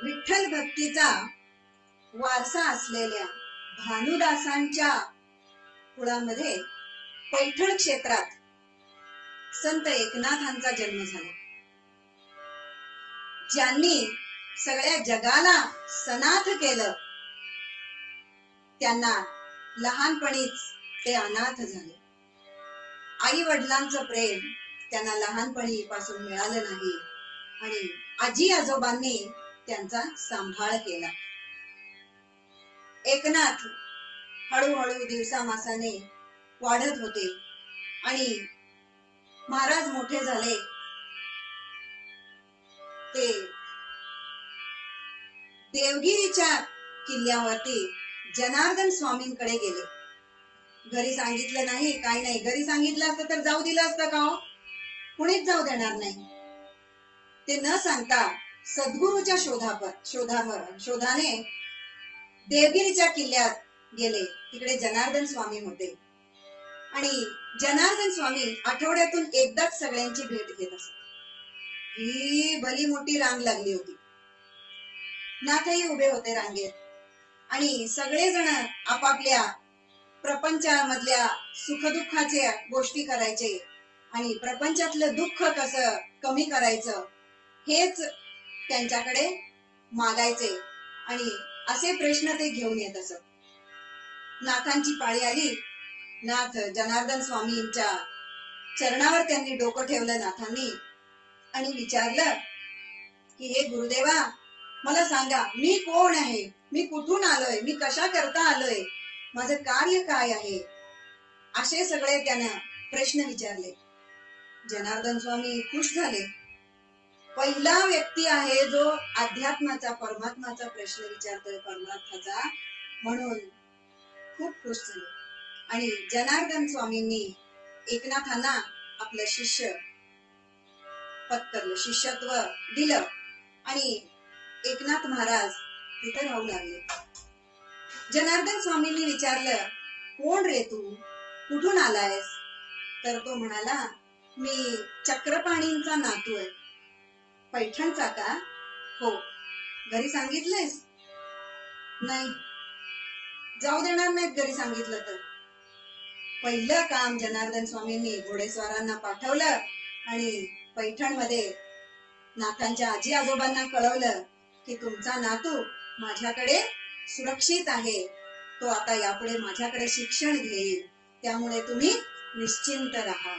विठ्ठल भक्तीचा वारसा असलेल्या भानुदासांच्या कुळामध्ये पैठण क्षेत्रात संत एकनाथांचा जन्म झाला. ज्यांनी सगळ्या जगाला सनाथ केलं त्यांना लहानपणीच ते अनाथ झाले. आई वडिलांचं प्रेम त्यांना लहानपणीपासून मिळालं नाही आणि आजी आजोबांनी त्यांचा सांभाळ केला. एकनाथ हळूहळू दिवसामासाने वाढत होते आणि महाराज मोठे झाले. ते देवगिरीच्या किल्ल्यावरती जनार्दन स्वामींकडे गेले. घरी सांगितलं नाही, काय नाही. घरी सांगितलं असतं तर जाऊ दिलं असतं का हो? कुणीच जाऊ देणार नाही. ते न सांगता सद्गुरूच्या शोधाने देवगिरीच्या किल्ल्यात गेले. तिकडे जनार्दन स्वामी होते आणि जनार्दन स्वामी आठवड्यातून एकदाच सगळ्यांची भेट घेत असत. ही भली मोठी रांग लागली होती. नाथही उभे होते रांगेत आणि सगळेजण आपापल्या प्रपंचामधल्या सुखदुःखाच्या गोष्टी करायचे आणि प्रपंचातलं दुःख कसं कमी करायचं हेच त्यांच्याकडे मागायचे आणि असे प्रश्न ते घेऊन येत असत. नाथांची पाळी आली. नाथ जनार्दन स्वामींच्या चरणावर त्यांनी डोकं ठेवलं नाथांनी आणि विचारलं की हे गुरुदेवा, मला सांगा, मी कोण आहे, मी कुठून आलोय, मी कशा करता आलोय, माझं कार्य काय आहे, असे सगळे त्यानं प्रश्न विचारले. जनार्दन स्वामी खुश झाले. पहिला व्यक्ती आहे जो अध्यात्माचा परमात्माचा प्रश्न विचारतोय, परमार्थाचा, म्हणून खूप खुश झाले. आणि जनार्दन स्वामींनी एकनाथांना आपलं शिष्य पत्करलं, शिष्यत्व दिलं आणि एकनाथ महाराज तिथे राहू लागले. जनार्दन स्वामींनी विचारलं, कोण रे तू, कुठून आलायस? तर तो म्हणाला, मी चक्रपाणींचा नातू आहे. पैठणचा का? हो. घरी सांगितलेस? नाही, जाऊ देणार नाहीत घरी सांगितलं तर. पहिलं काम जनार्दन स्वामींनी घोडेस्वारांना पाठवलं आणि पैठण मध्ये नाथांच्या आजी आजोबांना कळवलं की तुमचा नातू माझ्याकडे सुरक्षित आहे, तो आता यापुढे माझ्याकडे शिक्षण घेईल, त्यामुळे तुम्ही निश्चिंत राहा.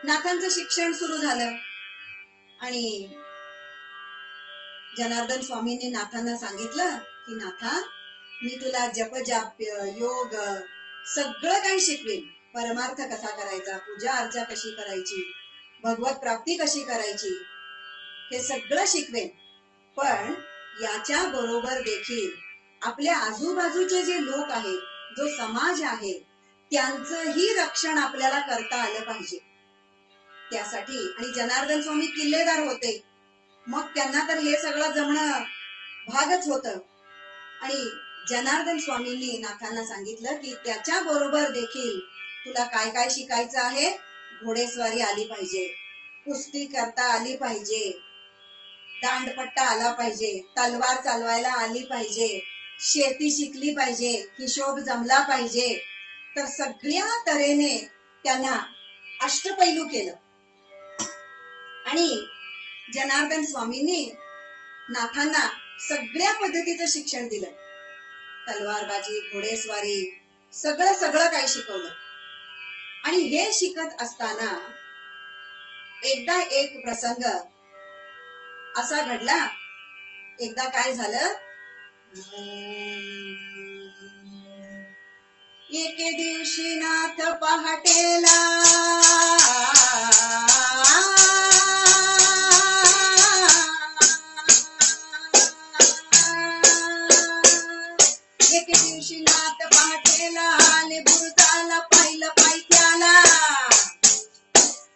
नाथांचं शिक्षण सुरू झालं आणि जनार्दन स्वामींनी नाथांना सांगितलं की नाथा, मी तुला जपजाप्य योग सगळं काही शिकवेन. परमार्थ कसा करायचा, पूजा अर्चा कशी करायची, भगवत प्राप्ती कशी करायची, हे सगळं शिकवेन. पण याच्या बरोबर देखील आपल्या आजूबाजूचे जे लोक आहेत, जो समाज आहे, त्यांचंही रक्षण आपल्याला करता आलं पाहिजे. त्यासाठी आणि जनार्दन स्वामी किल्लेदार होते, मग त्यांना तर हे सगळं जमणं भागच होतं. आणि जनार्दन स्वामींनी नाथांना सांगितलं की त्याच्या बरोबर देखील तुला काय काय शिकायचं आहे. घोडेस्वारी आली पाहिजे, कुस्ती करता आली पाहिजे, दांडपट्टा आला पाहिजे, तलवार चालवायला आली पाहिजे, शेती शिकली पाहिजे, हिशोब जमला पाहिजे. तर सगळ्या तऱ्हेने त्यांना अष्टपैलू केलं. आणि जनार्दन स्वामींनी नाथांना सगळ्या पद्धतीचं शिक्षण दिलं. तलवारबाजी, घोडेस्वारी, सगळं सगळं काही शिकवलं. आणि हे शिकत असताना एकदा एक प्रसंग असा घडला. एकदा काय झालं, एके दिवशी नाथ पहाटेला नाथ पहाटेला आले बुरुजाला पाहिलं पायथ्याला.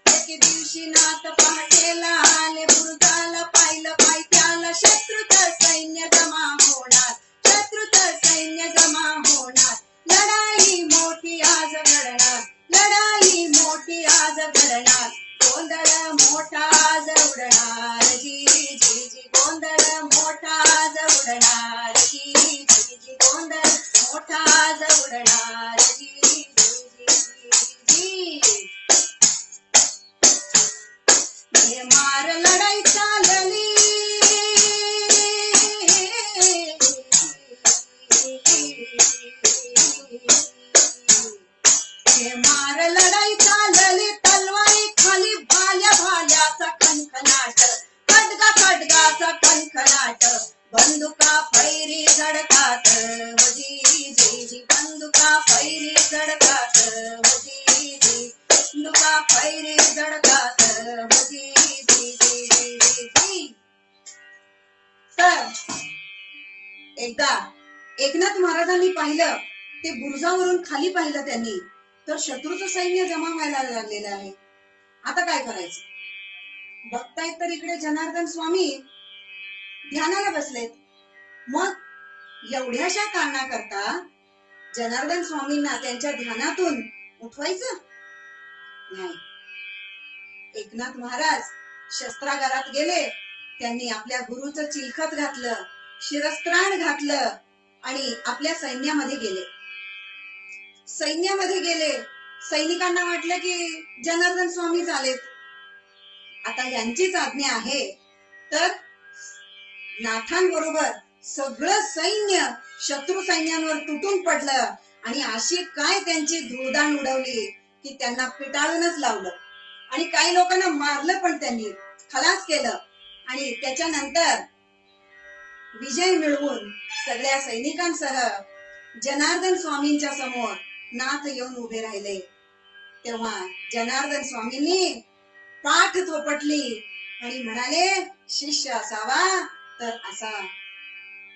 एके दिवशी नाथ पहाटेला आले बुरुजाला पाहिलं पायथ्याला. शत्रुत सैन्य जमा होणार, शत्रुत सैन्य जमा होणार, लढाई मोठी आज घडणार, लढाई मोठी आज घडणार, गोंधळ मोठा आज उडणार, जी जी जी गोंधळ मोठा आज उडणार, जी जी जी गोंधळ मोठा आज उडणार, जी जी जी जी. हे मार लढाई चालली, हे मार लढाई चालली, तलवारी खाली भाल्या भाल्याचा खणखणाट, खडगा खडगाचा खणखणाट, बंदुका फैरी झडकात, जी जी जी बंदुका फैरी झडकात, जी जी बंदुका फैरी झडकात, जी जी जी जी जी. तर एकदा एकनाथ महाराजांनी पाहिलं, ते बुरुजावरून खाली पाहिलं त्यांनी, तर शत्रूचं सैन्य जमा व्हायला लागलेलं आहे. आता काय करायचं? बघतायत तर इकडे जनार्दन स्वामी ध्यानाला बसलेत. मग एवढ्याशा कारणाकरता जनार्दन स्वामींना त्यांच्या ध्यानातून उठवायचं नाही. एकनाथ महाराज शस्त्रागारात गेले, त्यांनी आपल्या गुरुचं चिलखत घातलं, शिरस्त्राण घातलं आणि आपल्या सैन्यामध्ये गेले. सैन्यामध्ये गेले, सैनिकांना वाटलं की जनार्दन स्वामीच आलेत, आता यांचीच आज्ञा आहे. तर नाथांबरोबर सगळं सैन्य शत्रू सैन्यांवर तुटून पडलं आणि अशी काय त्यांची धूळदाण उडवली की त्यांना पिटाळूनच लावलं. आणि काही लोकांना मारलं पण, त्यांनी खलास केलं. आणि त्याच्यानंतर विजय मिळवून सगळ्या सैनिकांसह जनार्दन स्वामींच्या समोर नाथ येऊन उभे राहिले. तेव्हा जनार्दन स्वामींनी पाठ थोपटली आणि म्हणाले, शिष्य असावा तर असा.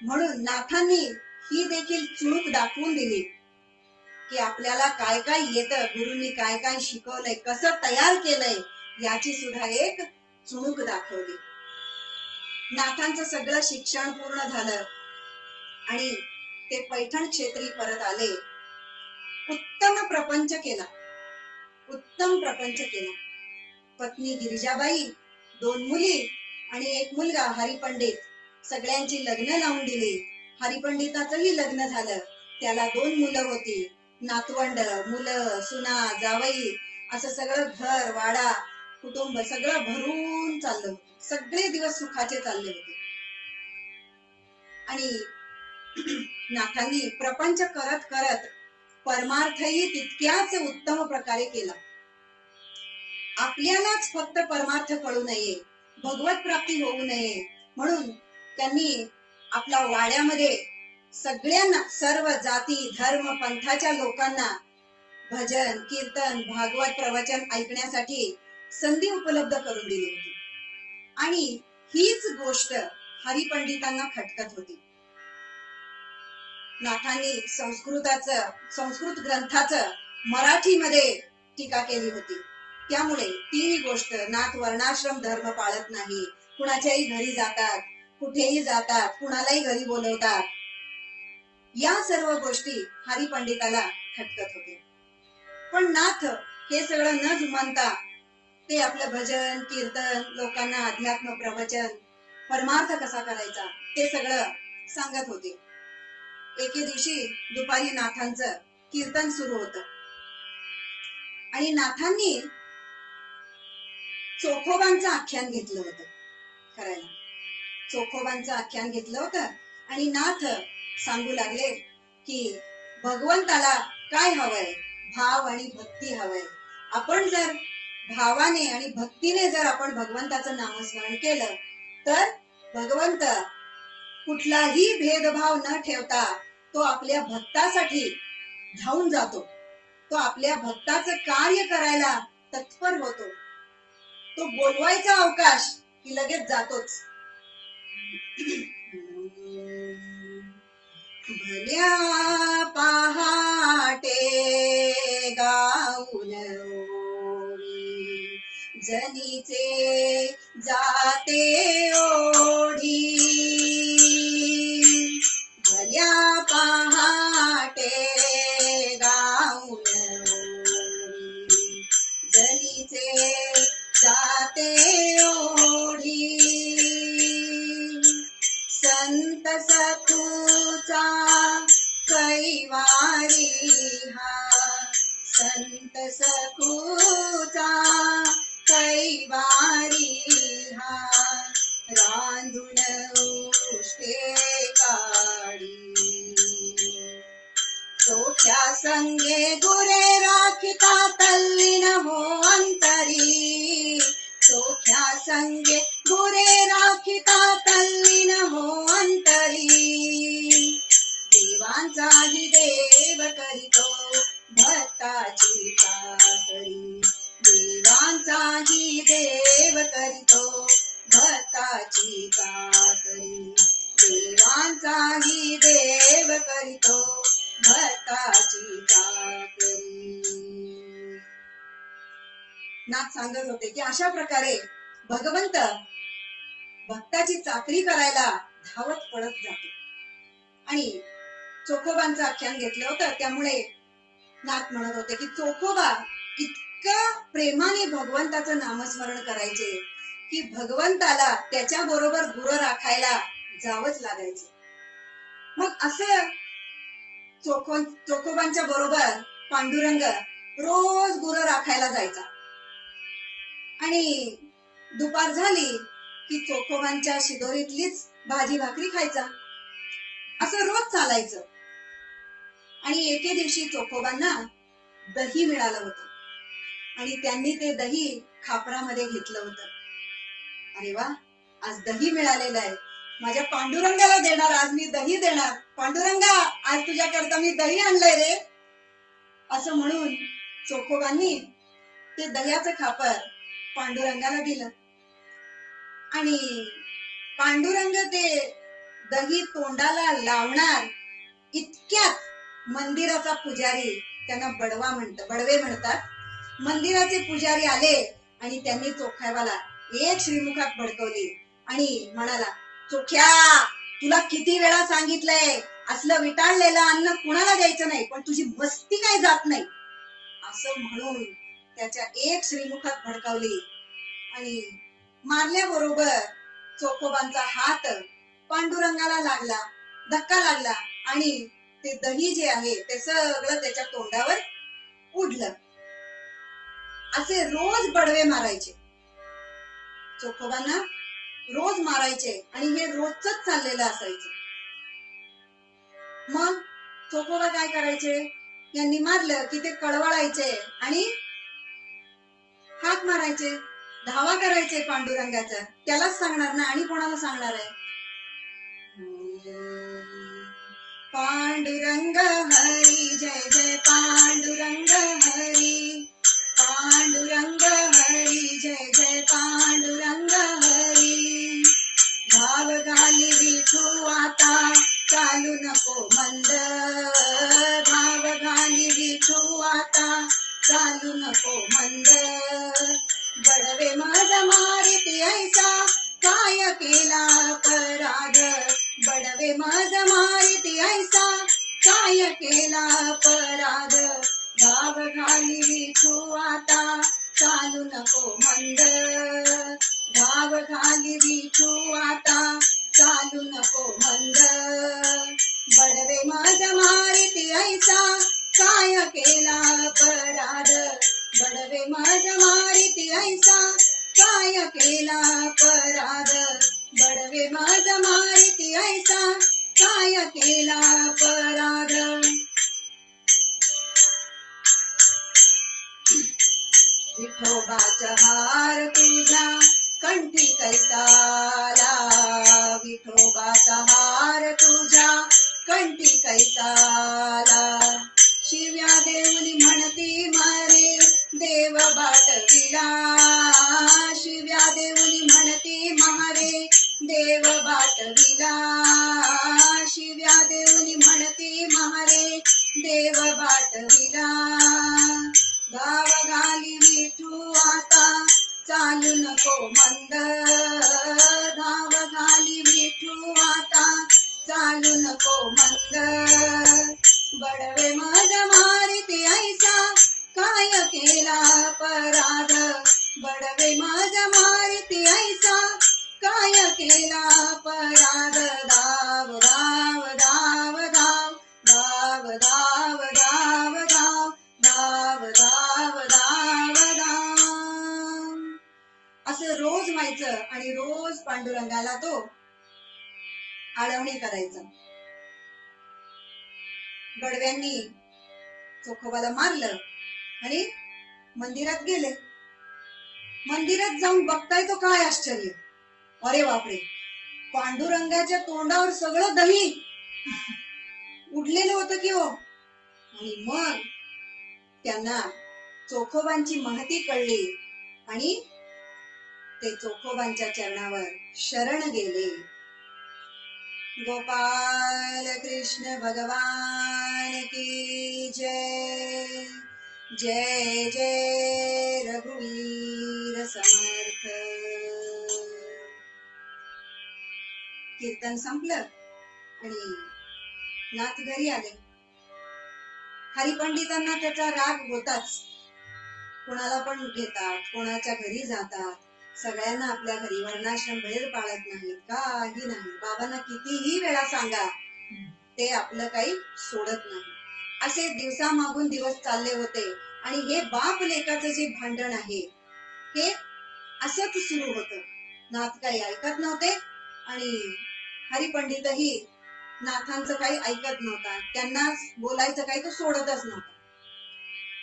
म्हणून नाथांनी ही देखील चुणूक दाखवून दिली की आपल्याला काय काय येतं, गुरुंनी काय काय शिकवलंय, कसं तयार केलंय, याची सुद्धा एक चुणूक दाखवली. नाथांचं सगळं शिक्षण पूर्ण झालं आणि ते पैठण क्षेत्री परत आले. उत्तम प्रपंच केला. उत्तम प्रपंच केला. पत्नी गिरिजाबाई, 2 मुली आणि 1 मुलगा हरिपंडित, सगळ्यांची लग्न लावून दिली. हरिपंडिताचंही लग्न झालं. त्याला 2 मुलं होती. नातवंड, मुलं, सुना, जावई असं सगळं घर वाडा कुटुंब सगळं भरून चाललं होतं. सगळे दिवस सुखाचे चालले होते. आणि नाथांनी प्रपंच करत करत परमार्थही तितक्याच उत्तम प्रकारे केला. आपल्यालाच फक्त परमार्थ कळू नये, भगवत प्राप्ती होऊ नये म्हणून त्यांनी आपल्या वाड्यामध्ये सगळ्यांना, सर्व जाती धर्म पंथाच्या लोकांना भजन कीर्तन भागवत प्रवचन ऐकण्यासाठी संधी उपलब्ध करून दिली होती. आणि हीच गोष्ट हरिपंडितांना खटकत होती. नाथांनी संस्कृत ग्रंथाचं मराठीमध्ये टीका केली होती. त्यामुळे ती गोष्ट, नाथ वर्णाश्रम धर्म पाळत नाही, कुणाच्याही घरी जातात, कुठेही जातात, कुणालाही घरी बोलवतात, या सर्व गोष्टी हरिपंडिताला खटकत होते. पण नाथ हे सगळं न जुमानता ते आपलं भजन कीर्तन, लोकांना अध्यात्म प्रवचन, परमार्थ कसा करायचा ते सगळं सांगत होते. एके दिवशी दुपारी नाथांचं कीर्तन सुरू होतं आणि नाथांनी चोखोबांचं आख्यान घेतलं होतं करायला. चोखोबांचं आख्यान घेतलं होतं आणि नाथ सांगू लागले की भगवंताला काय हवंय, भाव आणि भक्ती हवंय. आपण जर भावाने आणि भक्तीने जर आपण भगवंताचं नामस्मरण केलं तर भगवंत कुठलाही भेदभाव न ठेवता तो आपल्या भक्तासाठी धावून जातो. तो आपल्या भक्ताचं कार्य करायला तत्पर होतो. तो बोलवायचा अवकाश की लगेच जातोच. भल्या पहाटे गाऊन ओळी, जनीचे जाते ओढी. भल्या पहाटे गाऊन ओळी, जनीचे जाते ओढी. संत सखूचा कैवारी हा, संत सखूचा कैवारी हा. रांधून उष्टे काढी, चोख्या संगे गुरे राखिता तल्लीन हो अंतरी. चोख्या संगे गुरे राखिता तल्लीन हो अंतरी. देवांचाही देव करीतो भक्ताची चाकरी. देवांचाही देव करीतो भक्ताची चाकरी. देवांचाही देव करीतो भक्ताची चाकरी. नाथ सांगत होते की अशा प्रकारे भगवंत भक्ताची चाकरी करायला धावत पळत जातो. आणि चोखोबांचं आख्यान घेतलं होतं त्यामुळे नाथ म्हणत होते की चोखोबा इतकं प्रेमाने भगवंताचं नामस्मरण करायचे की भगवंताला त्याच्या बरोबर गुरं राखायला जावंच लागायचं. मग असं चोखोबांच्या बरोबर पांडुरंग रोज गुरं राखायला जायचा. आणि दुपार झाली की चोखोबांच्या शिदोरीतलीच भाजी भाकरी खायचा. असं रोज चालायचं. आणि एके दिवशी चोखोबांना दही मिळालं होतं आणि त्यांनी ते दही खापरामध्ये घेतलं होतं. अरे वा, आज दही मिळालेलं आहे, माझ्या पांडुरंगाला देणार, आज मी दही देणार. पांडुरंगा, आज तुझ्याकरता मी दही आणलंय रे, असं म्हणून चोखोबांनी ते दह्याचं खापर पांडुरंगाला दिलं. आणि पांडुरंग ते दही तोंडाला लावणार इतक्यात मंदिराचा पुजारी, त्यांना बडवे म्हणतात, मंदिराचे पुजारी आले आणि त्यांनी चोख्यावाला एक श्रीमुखात भडकवली आणि म्हणाला, चोख्या, तुला किती वेळा सांगितलंय असलं विटाळलेलं अन्न कुणाला द्यायचं नाही, पण तुझी मस्ती काय जात नाही. असं म्हणून त्याच्या एक श्रीमुखात भडकावली आणि मारल्याबरोबर चोखोबांचा हात पांडुरंगाला लागला, धक्का लागला आणि ते दही जे आहे ते सगळं त्याच्या तोंडावर उडलं. असे रोज बडवे मारायचे, चोखोबांना रोज मारायचे आणि हे रोजच चाललेलं असायचं. मग चोखोबा काय करायचे, यांनी मारलं की ते कळवळायचे आणि हाक मारायचे, धावा करायचे पांडुरंगाचा. त्यालाच सांगणार ना, आणि कोणाला सांगणार आहे. पांडुरंग हरी जय जय पांडुरंग हरी, पांडुरंग हरी जय जय पांडुरंग हरी. भाव घाली विठू आता चालू नको मंद, भाव घाली विठू आता चालू नको मंद. बडवे मज मारिती ऐसा काय केला अपराध, बडवे मज मारिती ऐसा काय केला अपराध. भाव घाली विठू आता चालू नको मंद, भाव घाली विठू आता चालू नको मंद. बडवे मज मारिती ऐसा काय केला अपराध, बडवे मज मारिती ऐसा काय केला अपराध. बडवे मज मारिती ऐसा काय केला अपराध. विठोबाचा हार तुझ्या कंठी कैसाला, विठोबाचा हार तुझ्या कंठी कैसाला. शिव्या देऊनी म्हणती मारे देव बाटविला, शिव्या देऊनी म्हणती मारे देव बाटविला, शिव्या देऊनी म्हणती मारे देव बाटविला. गाव घाली विठू आता चालू नको मंद, धाव घाली विठू आता चालू नको मंद. बडवे मज मारिती ऐसा काय केला अपराध, बडवे मज मारिती ऐसा काय केला अपराध. धाव धाव धाव धाव धाव धाव धाव धाव धाव धाव धाव धाव. असं रोज व्हायचं आणि रोज पांडुरंगाला तो आळवणी करायचा. बडव्यांनी चोखोबाला मारलं आणि मंदिरात गेले. मंदिरात जाऊन बघताय तो काय आश्चर्य, अरे बापरे, पांडुरंगाच्या तोंडावर सगळं दही उडलेलं होतं की हो. आणि मग त्यांना चोखोबांची महती कळली आणि ते चोखोबांच्या चरणावर शरण गेले. गोपाल कृष्ण भगवान की जय, जय जय रघुवीर समर्थ. कीर्तन संपलं आणि नाथ घरी आले. हरिपंडितांना त्याचा राग होताच, कोणाला पण घेतात, कोणाच्या घरी जातात, सगळ्यांना आपल्या घरी वर्णाश्रम भेद पाळत नाही, काही नाही. बाबांना कितीही वेळा सांगा ते आपलं काही सोडत नाही. असे दिवसामागून दिवस चालले होते आणि हे बाप लेकाचं जे भांडण आहे हे असंच सुरू होतं. नाथ काही ऐकत नव्हते आणि हरिपंडितही नाथांचं काही ऐकत नव्हता. त्यांना बोलायचं काही तो सोडतच नव्हता.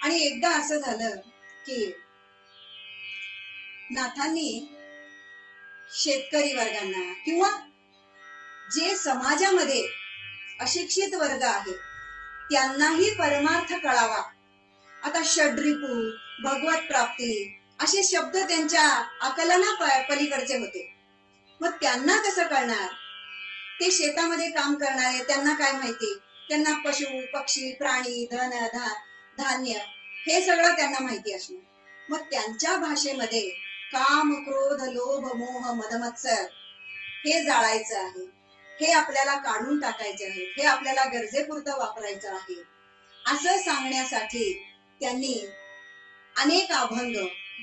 आणि एकदा असं झालं की नाथांनी शेतकरी वर्गांना किंवा जे समाजामध्ये अशिक्षित वर्ग आहे त्यांनाही परमार्थ कळावा. आता षड्रिपू, भगवत प्राप्ती असे शब्द त्यांच्या आकलना पलीकडचे होते. मग त्यांना कसं कळणार? ते शेतामध्ये काम करणारे, त्यांना काय माहिती? त्यांना पशु पक्षी प्राणी धन धान्य हे सगळं त्यांना माहिती असणार. मग त्यांच्या भाषेमध्ये काम क्रोध लोभ मोह मद मत्सर हे जाळायचं आहे, हे आपल्याला काढून टाकायचे आहे, हे आपल्याला गरजेपुरतं वापरायचं आहे असं सांगण्यासाठी त्यांनी अनेक अभंग,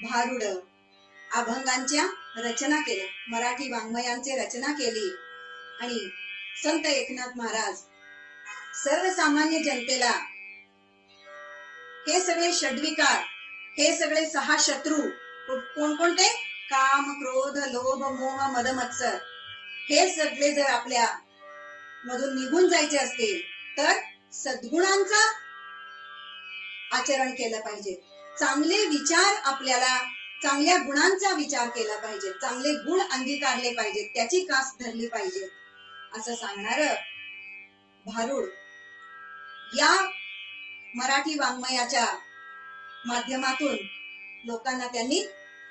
भारुड अभंगांच्या रचना केल्या, मराठी वाङ्मयांची रचना केली आणि संत एकनाथ महाराज सर्वसामान्य जनतेला हे सगळे षड्विकार, हे सगळे 6 शत्रू कोणकोणते? काम, क्रोध, लोभ, मोह, मद, मत्सर, हे सगळे जर आपल्या मधून निघून जायचे असतील तर सद्गुणांचा आचरण केलं पाहिजे. चांगले विचार, आपल्याला चांगल्या गुणांचा विचार केला पाहिजे, चांगले गुण अंगीकारले पाहिजेत, त्याची कास धरली पाहिजे असं सांगणार भारुड या मराठी वाङ्मयाच्या माध्यमातून लोकांना त्यांनी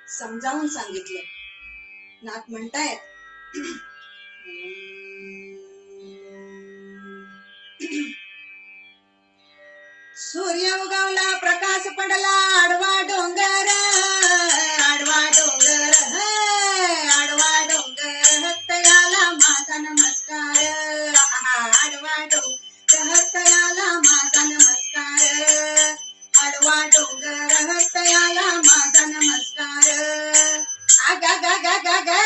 समजावून सांगितलं. नाथ म्हणतायत, सूर्य उगवला, प्रकाश पडला, आडवा डोंगर, आडवा डोंगर, आडवा डोंगर, तयाला माझा नमस्कार, आडवा डोंगर, तयाला माझा नमस्कार, आडवा डोंगर, तयाला माझा नमस्कार. आगा गा गा गा गा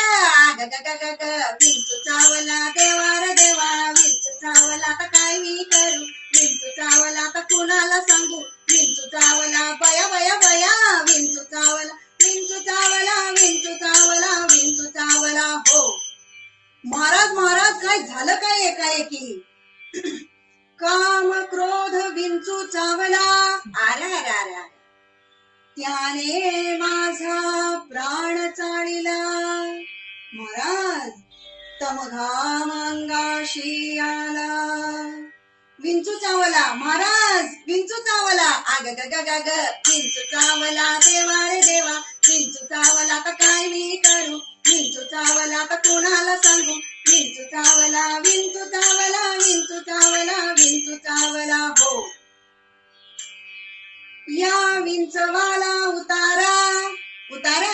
गा गा गा गा गा, विंचू चावला देवार देवा, विंचू चावला आता काय मी करू, विंचू चावला आता कुणाला सांगू, विंचू चावला बया बया बया, विंचू चावला, विंचू चावला, विंचू चावला, विंचू चावला. हो महाराज, महाराज काय झालं काय एकाएकी? काम, क्रोध, विंचू चावला, अरे अरे अरे, त्याने माझा प्राण चाळिला. महाराज तमघाम अंगाशी आला, विंचू चावला, महाराज विंचू चावला, आग ग ग ग ग, विंचू चावला देवा रे देवा, विंचू चावला तर काय मी करू, विंचू चावला तर कोणाला सांगू, विंचू चावला, विंचू चावला, विंचू चावला, विंचू चावला. हो या विंचवाला उतारा, उतारा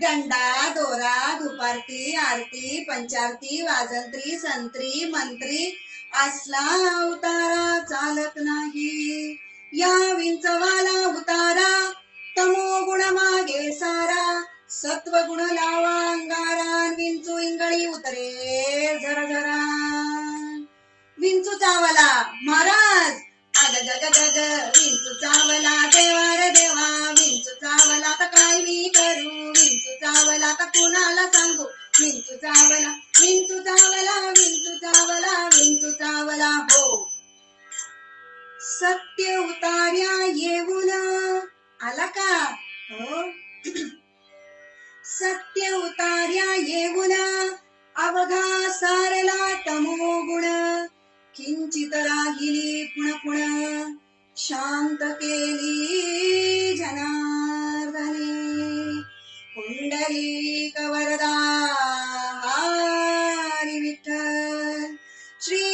गंडा दोरा, दुपारती, आरती, पंचारती, वाजंत्री, संत्री, मंत्री असला उतारा चालत नाही. या विंचवाला उतारा, तमो गुण मागे सारा, सत्व गुण लावा अंगारा, विंचू इंगळी उतरे झरा झरा. विंचू चावला, महाराज आग ग ग ग ग, विंचू चावला देवा रे देवा, विंचू चावला तर काय मी करू, विंचू चावला तर कुणाला सांगू, विंचू चावला, विंचू चावला, विंचू चावला, विंचू चावला. हो सत्य उतार्या येऊन आला का? हो सत्य उतार्या येऊन अवघा सारला तमो गुण, किंचित राहिली पुण पुण, शांत केली जनार्दने. पुंडलिक वरदा हरी विठ्ठल, श्री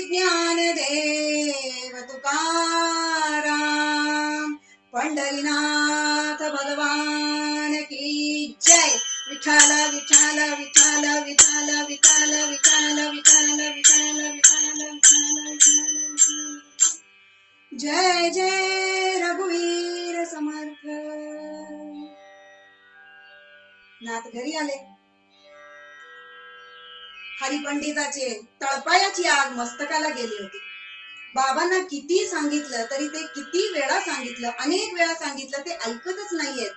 ज्ञानदेव तुकाराम, पंढरीनाथ भगवान की जय. विठ्ठल विठ्ठल विठ्ठल विठ्ठल विठ्ठल विठ्ठल विठ्ठल विठ्ठल विठ्ठल. जय जय रघुवीर समर्थ. नाथ घरी आले. हरिपंडिताचे तळपायाची आग मस्तकाला गेली होती. बाबांना किती सांगितलं तरी ते किती वेळा सांगितलं, अनेक वेळा सांगितलं, ते ऐकतच नाहीयेत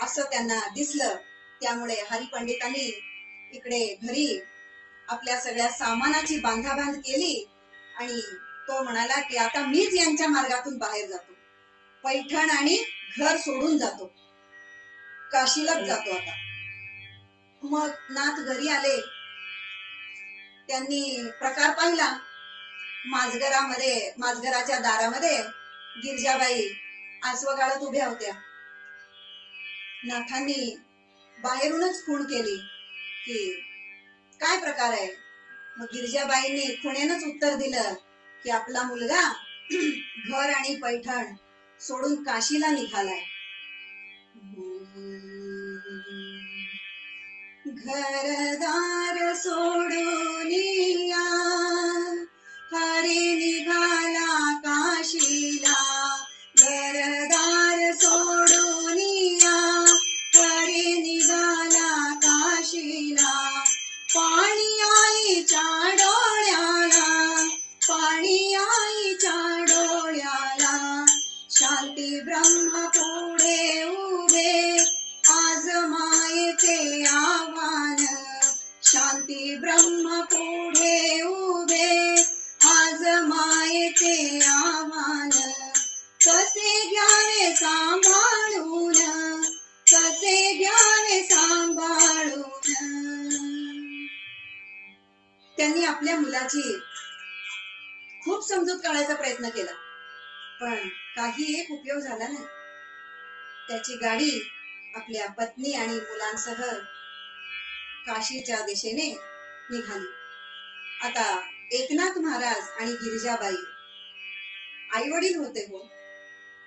असं त्यांना दिसलं. त्यामुळे हरिपंडितांनी इकडे घरी आपल्या सगळ्या सामानाची बांधाबांध केली आणि तो म्हणाला की आता मीच यांच्या मार्गातून बाहेर जातो, पैठण आणि घर सोडून जातो, काशीलाच जातो आता. मग नाथ घरी आले. त्यांनी प्रकार पाहिला. माझघराच्या दारामध्ये गिरजाबाई आसव काढत उभ्या होत्या. नाथांनी बाहेरूनच खूण केली की काय प्रकार आहे. मग गिरजाबाईंनी खुणेनच उत्तर दिलं की आपला मुलगा घर आणि पैठण सोडून काशीला निघालाय. घरदार सोडून या हरी निघाला काशीला, घरदार आईच्या डोळ्याला, पाणी आईच्या डोळ्याला, शांती ब्रह्म पुढे उभे, आज मायेचे आव्हान, शांती ब्रह्म पुढे उभे, आज मायेचे आव्हान, कसे घ्यावे सांभाळून, कसे घ्यावे सांभाळून. त्यांनी आपल्या मुलाची खूप समजूत काढायचा प्रयत्न केला, पण काही एक उपयोग झाला नाही. त्याची गाडी आपल्या पत्नी आणि मुलांसह काशीच्या दिशेने निघाली. आता एकनाथ महाराज आणि गिरिजाबाई आई वडील होते हो,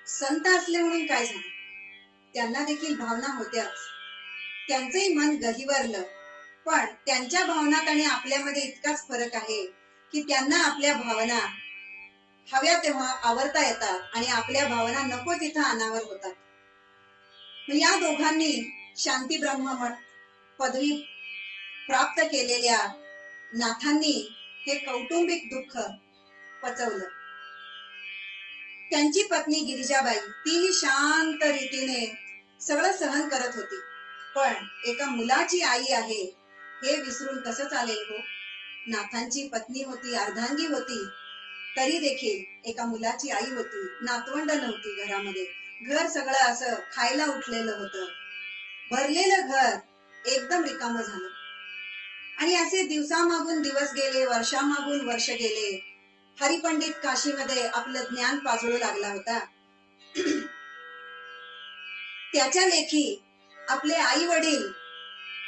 संत असले म्हणून काय झालं, त्यांना देखील भावना होत्याच. त्यांचंही मन गहिवरलं, पण त्यांच्या भावनात आणि आपल्यामध्ये इतकाच फरक आहे की त्यांना आपल्या भावना हव्या तेव्हा आवरता येतात आणि आपल्या भावना नको तिथं अनावर होतात. या दोघांनी शांती ब्रह्म पदवी प्राप्त केलेल्या नाथांनी हे कौटुंबिक दुःख पचवलं. त्यांची पत्नी गिरिजाबाई तीही शांत रीतीने सगळं सहन करत होती, पण एका मुलाची आई आहे हे विसरून कसं चालेल हो. नाथांची पत्नी होती, अर्धांगी होती, तरी देखील एका मुलाची आई होती, नातवंड नव्हती घरामध्ये. घर सगळं असं खायला उठलेलं होतं, भरलेलं घर एकदम रिकामं झालं. आणि असे दिवसामागून दिवस गेले, वर्षामागून वर्ष गेले. हरिपंडित काशीमध्ये आपलं ज्ञान पाजळू लागला होता. त्याच्या लेखी आपले आई वडील,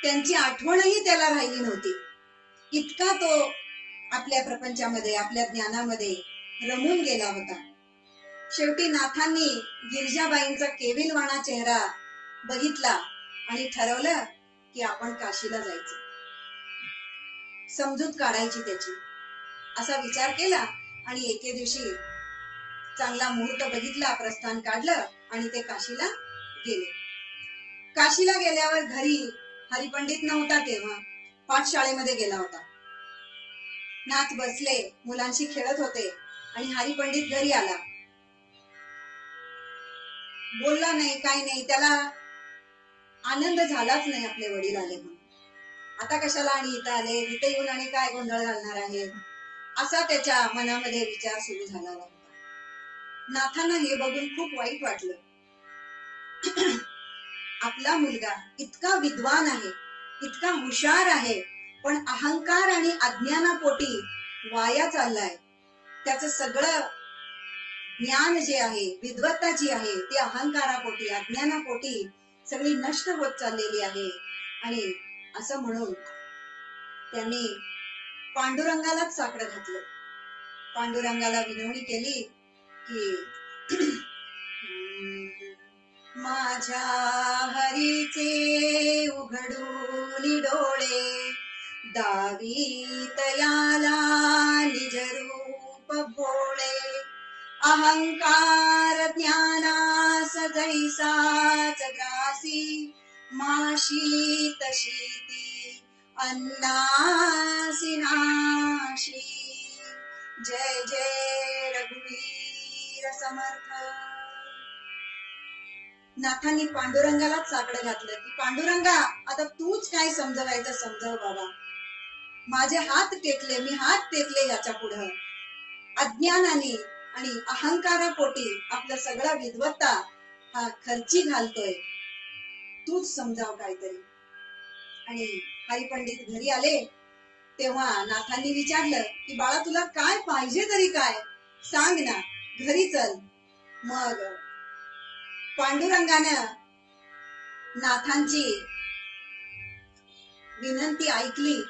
त्यांची आठवणही त्याला राहिली नव्हती. इतका तो आपल्या प्रपंचामध्ये, आपल्या ज्ञानामध्ये रमून गेला होता. शेवटी नाथांनी गिरिजाबाईंचा केविलवाणा चेहरा बघितला आणि ठरवलं की आपण काशीला जायचं, समजूत काढायची त्याची. असा विचार केला आणि एके दिवशी चांगला मुहूर्त बघितला, प्रस्थान काढलं आणि ते काशीला गेले. काशीला गेल्यावर घरी हरिपंडित नव्हता, तेव्हा पाठशाळेमध्ये गेला होता. नाथ बसले, मुलांशी खेळत होते आणि हरिपंडित घरी आला. बोलला नाही, काही नाही. त्याला आनंद झालाच नाही आपले वडील आले म्हणून. आता कशाला आणि इथं आले, इथे येऊन आणि काय गोंधळ घालणार आहे, असा त्याच्या मनामध्ये विचार सुरू झाला होता. नाथांना हे बघून खूप वाईट वाटलं. आपला मुलगा इतका विद्वान आहे, इतका हुशार आहे, पण अहंकार आणि अज्ञानापोटी वाया चाललाय. त्याचं सगळं ज्ञान जे आहे, विद्वत्ता जी आहे, ती अहंकारापोटी, अज्ञानापोटी सगळी नष्ट होत चाललेली आहे. आणि असं म्हणून त्यांनी पांडुरंगालाच साकडं घातलं. पांडुरंगाला विनवणी केली की माझ्या हरीचे उघडून डोळे, दावीत याला निज रूप भोळे, अहंकार ज्ञानास जैसाच ग्रासी, माशी तशी ती अन्नासी नाशी. जय जय रघुवीर समर्थ. नाथांनी पांडुरंगालाच साकडं घातलं की पांडुरंगा, आता तूच काय समजवायचं समजव बाबा. माझे हात टेकले, मी हात टेकले याच्या पुढं. अज्ञानाने आणि अहंकारापोटी आपलं सगळं विद्वत्ता हा खर्ची घालतोय, तूच समजाव काहीतरी. आणि हरिपंडित घरी आले तेव्हा नाथांनी विचारलं की बाळा, तुला काय पाहिजे तरी काय सांग ना, घरी चल. मग पांडुरंगानं नाथांची विनंती ऐकली,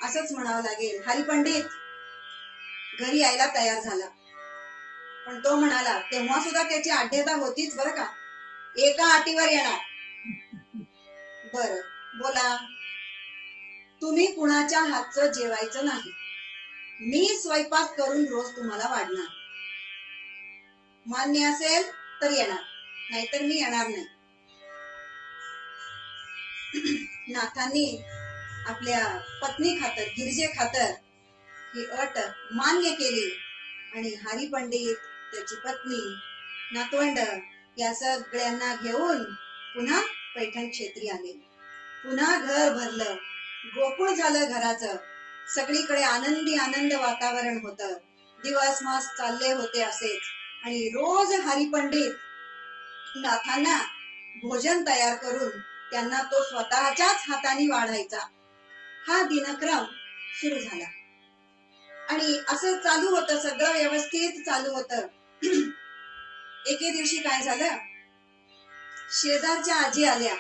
असंच म्हणावं लागेल. हरिपंडित घरी यायला तयार झाला, पण तो म्हणाला, तेव्हा सुद्धा त्याची आढ्यता होतीच बरं का, एका अटीवर येणार. बरं बोला. तुम्ही कुणाच्या हातचं जेवायचं नाही, मी स्वयंपाक करून रोज तुम्हाला वाढणार. मान्य असेल तर येणार, नाहीतर मी येणार नाही. नाथांनी आपल्या पत्नी खातर, गिरजे खातर ही अट मान्य केली आणि हरिपंडित, त्याची पत्नी, नातवंड या सगळ्यांना घेऊन पुन्हा पैठण क्षेत्री आले. पुन्हा घर भरलं, गोकुळ झालं घराचं. सगळीकडे आनंदी आनंद वातावरण होतं. दिवस मास चालले होते असेच. आणि रोज हरिपंडित नाथांना भोजन तयार करून त्यांना तो स्वतःच्याच हाताने वाढायचा. हा दिनक्रम सुरू झाला आणि असं चालू होतं, सगळं व्यवस्थित चालू होतं. एके दिवशी काय झालं, शेजारच्या आजी आल्या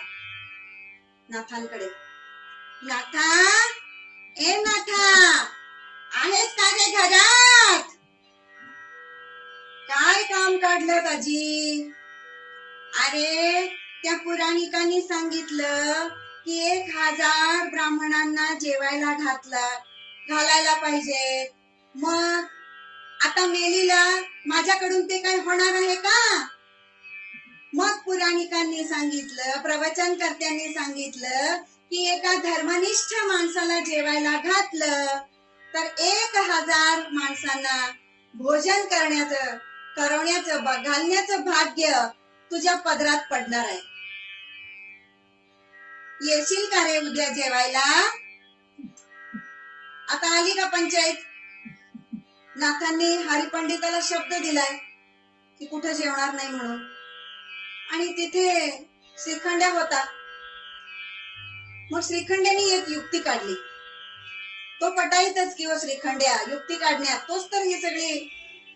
नाथांकडे. नाथा, ए नाथा, आहेस का रे घरात? काय काम काढलं आजी? अरे, त्या पुराणिकांनी सांगितलं की 1000 ब्राह्मणांना जेवायला घालायला पाहिजे. मग आता मेलीला माझ्याकडून ते काय होणार आहे का? मग पुराणिकांनी सांगितलं, प्रवचनकर्त्यांनी सांगितलं की एका धर्मनिष्ठ माणसाला जेवायला घातलं तर 1000 माणसांना भोजन घालण्याचं भाग्य तुझ्या पदरात पडणार आहे. येशील का रे उद्या जेवायला? आता आली का पंचायत? नाथांनी हरिपंडिताला शब्द दिलाय की कुठे जेवणार नाही म्हणून. आणि तिथे श्रीखंड्या होता. मग श्रीखंड्याने एक युक्ती काढली. तो पटाईतच किंवा श्रीखंड्या युक्ती काढण्यात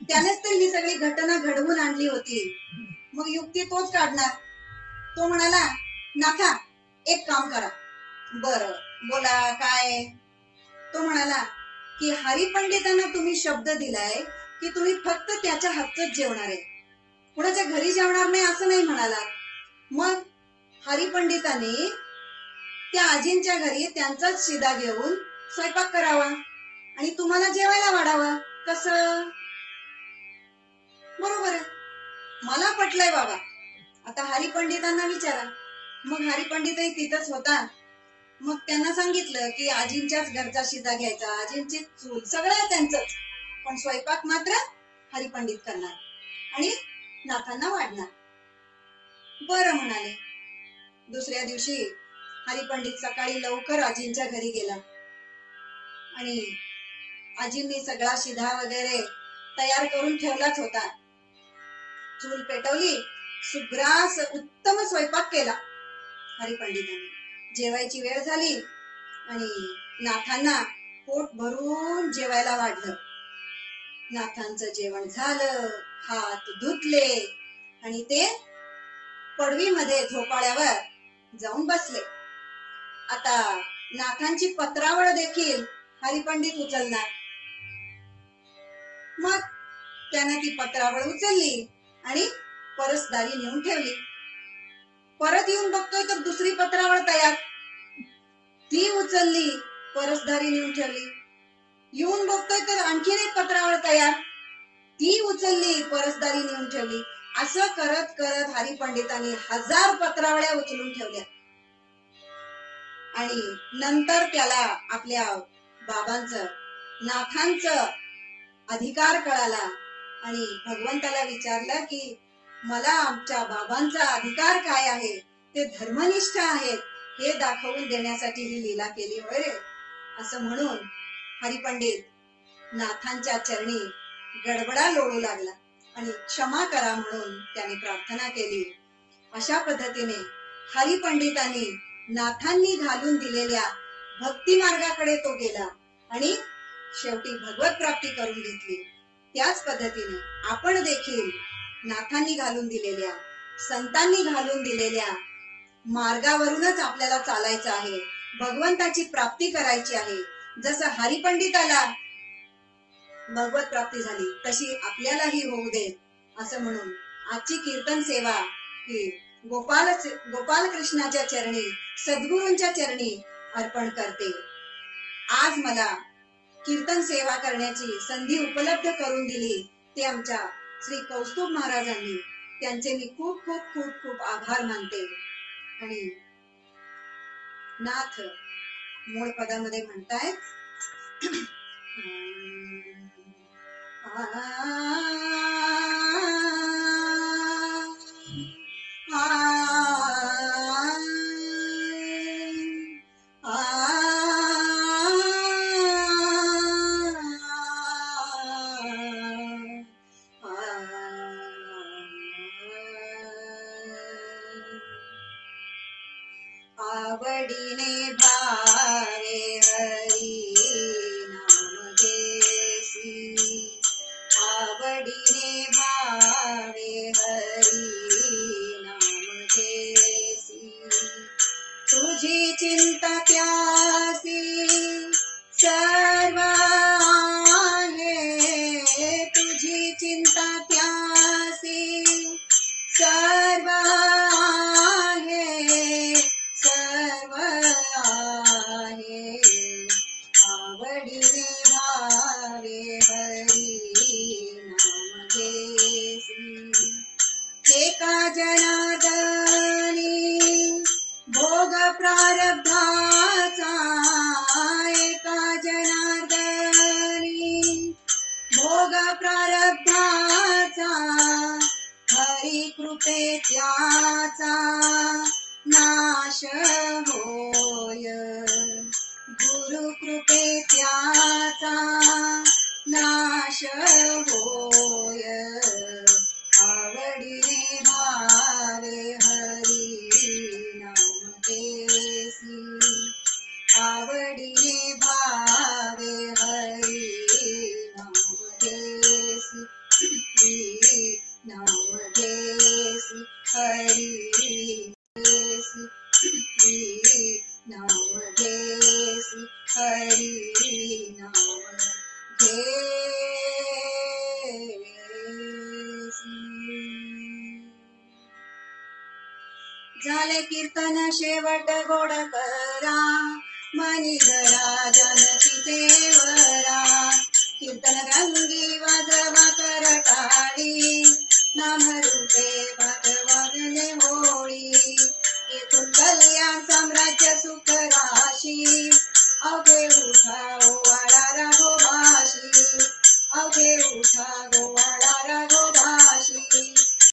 त्यानेच तर ही सगळी घटना घडवून आणली होती. मग युक्ती तोच काढणार. तो म्हणाला, नाथा, एक काम करा. बरं, बोला काय? तो म्हणाला की हरिपंडितांना तुम्ही शब्द दिलाय की तुम्ही फक्त त्याच्या हातच जेवणार आहे, कुणाच्या घरी जेवणार नाही असं नाही म्हणाला. मग हरिपंडितांनी त्या आजींच्या घरी त्यांचाच शिदा घेऊन स्वयंपाक करावा आणि तुम्हाला जेवायला वाढावा. कसं? बरोबर आहे, मला पटलंय बाबा. आता हरिपंडितांना विचारा. मग हरिपंडितही तिथंच होता. मग त्यांना सांगितलं की आजींच्याच घरचा शिदा घ्यायचा, आजींची चूल, सगळं त्यांचंच, पण स्वयंपाक मात्र हरिपंडित करणार आणि नाथांना वाढणार. बरं म्हणाले. दुसऱ्या दिवशी हरिपंडित सकाळी लवकर आजींच्या घरी गेला आणि आजींनी सगळा शिधा वगैरे तयार करून ठेवलाच होता. चूल पेटवली, सुग्रास उत्तम स्वयंपाक केला हरिपंडितांनी. जेवायची वेळ झाली आणि नाथांना पोट भरून जेवायला वाढलं. नाथांचं जेवण झालं, हात धुतले आणि ते पडवीमध्ये झोपाळ्यावर जाऊन बसले. आता नाथांची पत्रावळ देखील हरिपंडित उचलणार. मग त्याने ती पत्रावळ उचलली आणि परसदारी नेऊन ठेवली. परत येऊन बघतोय तर दुसरी पत्रावळ तयार. ती उचलली, परसदारी नेऊन ठेवली. येऊन बघतोय तर आणखीन एक पत्रावळ तयार. ती उचलली, परसदारी नेऊन ठेवली. असं करत करत हरिपंडितांनी 1000 पत्रावळ्या उचलून ठेवल्या. आणि नंतर त्याला आपल्या बाबांचं, नाथांचं अधिकार कळाला आणि भगवंताला विचारलं की मला आमच्या बाबांचा अधिकार काय आहे, ते धर्मनिष्ठ आहेत हे दाखवून देण्यासाठी ही लीला केली होय रे. असं म्हणून हरिपंडित नाथांच्या चरणी गडबडा लोळू लागला आणि क्षमा करा म्हणून त्याने प्रार्थना केली. अशा पद्धतीने हरिपंडितांनी नाथांनी घालून दिलेल्या भक्ती मार्गाकडे तो गेला आणि शेवटी भगवत प्राप्ती करून घेतली. त्याच पद्धतीने आपण देखील नाथांनी घालून दिलेल्या, संतांनी घालून दिलेल्या मार्गावरूनच आपल्याला चालायचं आहे, भगवंताची प्राप्ती करायची आहे. जसं हरिपंडिताला भगवत प्राप्ती झाली तशी आपल्यालाही होऊ दे असं म्हणून आजची कीर्तन सेवा ही गोपाल कृष्णाच्या चरणी, सद्गुरूंच्या चरणी अर्पण करते. आज मला कीर्तन सेवा करण्याची संधी उपलब्ध करून दिली ते आमच्या श्री कौस्तुभ महाराजांनी. त्यांचे मी खूप खूप खूप खूप आभार मानते. आणि नाथ मूळ पदामध्ये म्हणताय आवडीने भावे हरी नाम देसी, आवडीने भावे हरी नाम देसी, तुझी चिंता त्यासी सर्व आहे, तुझी चिंता त्यासी सर्व आहे, सर्व आहे, आवडीने भावे हरी नाम देसी, एका जनार्दनी भोग प्रारब्धाचा, एका जनार्दनी भोग प्रारब्धाचा, हरी कृपे त्याचा नाश होय, गुरु कृपे त्याचा नाश होय, आवडीने भावे हरी नाम देसी, आवडीने भावे हरी नाम देसी, नाम देसी हरी देसी, नाम देसी हरी नाम देसी. झाले कीर्तन शेवट गोड करा, मनी धरा जानकी देवरा, कीर्तन रंगी वाजवा करताळी, नाम रूपे वाजवागणे होळी, येथून कल्याण साम्राज्य सुख राशी, अवघे उठा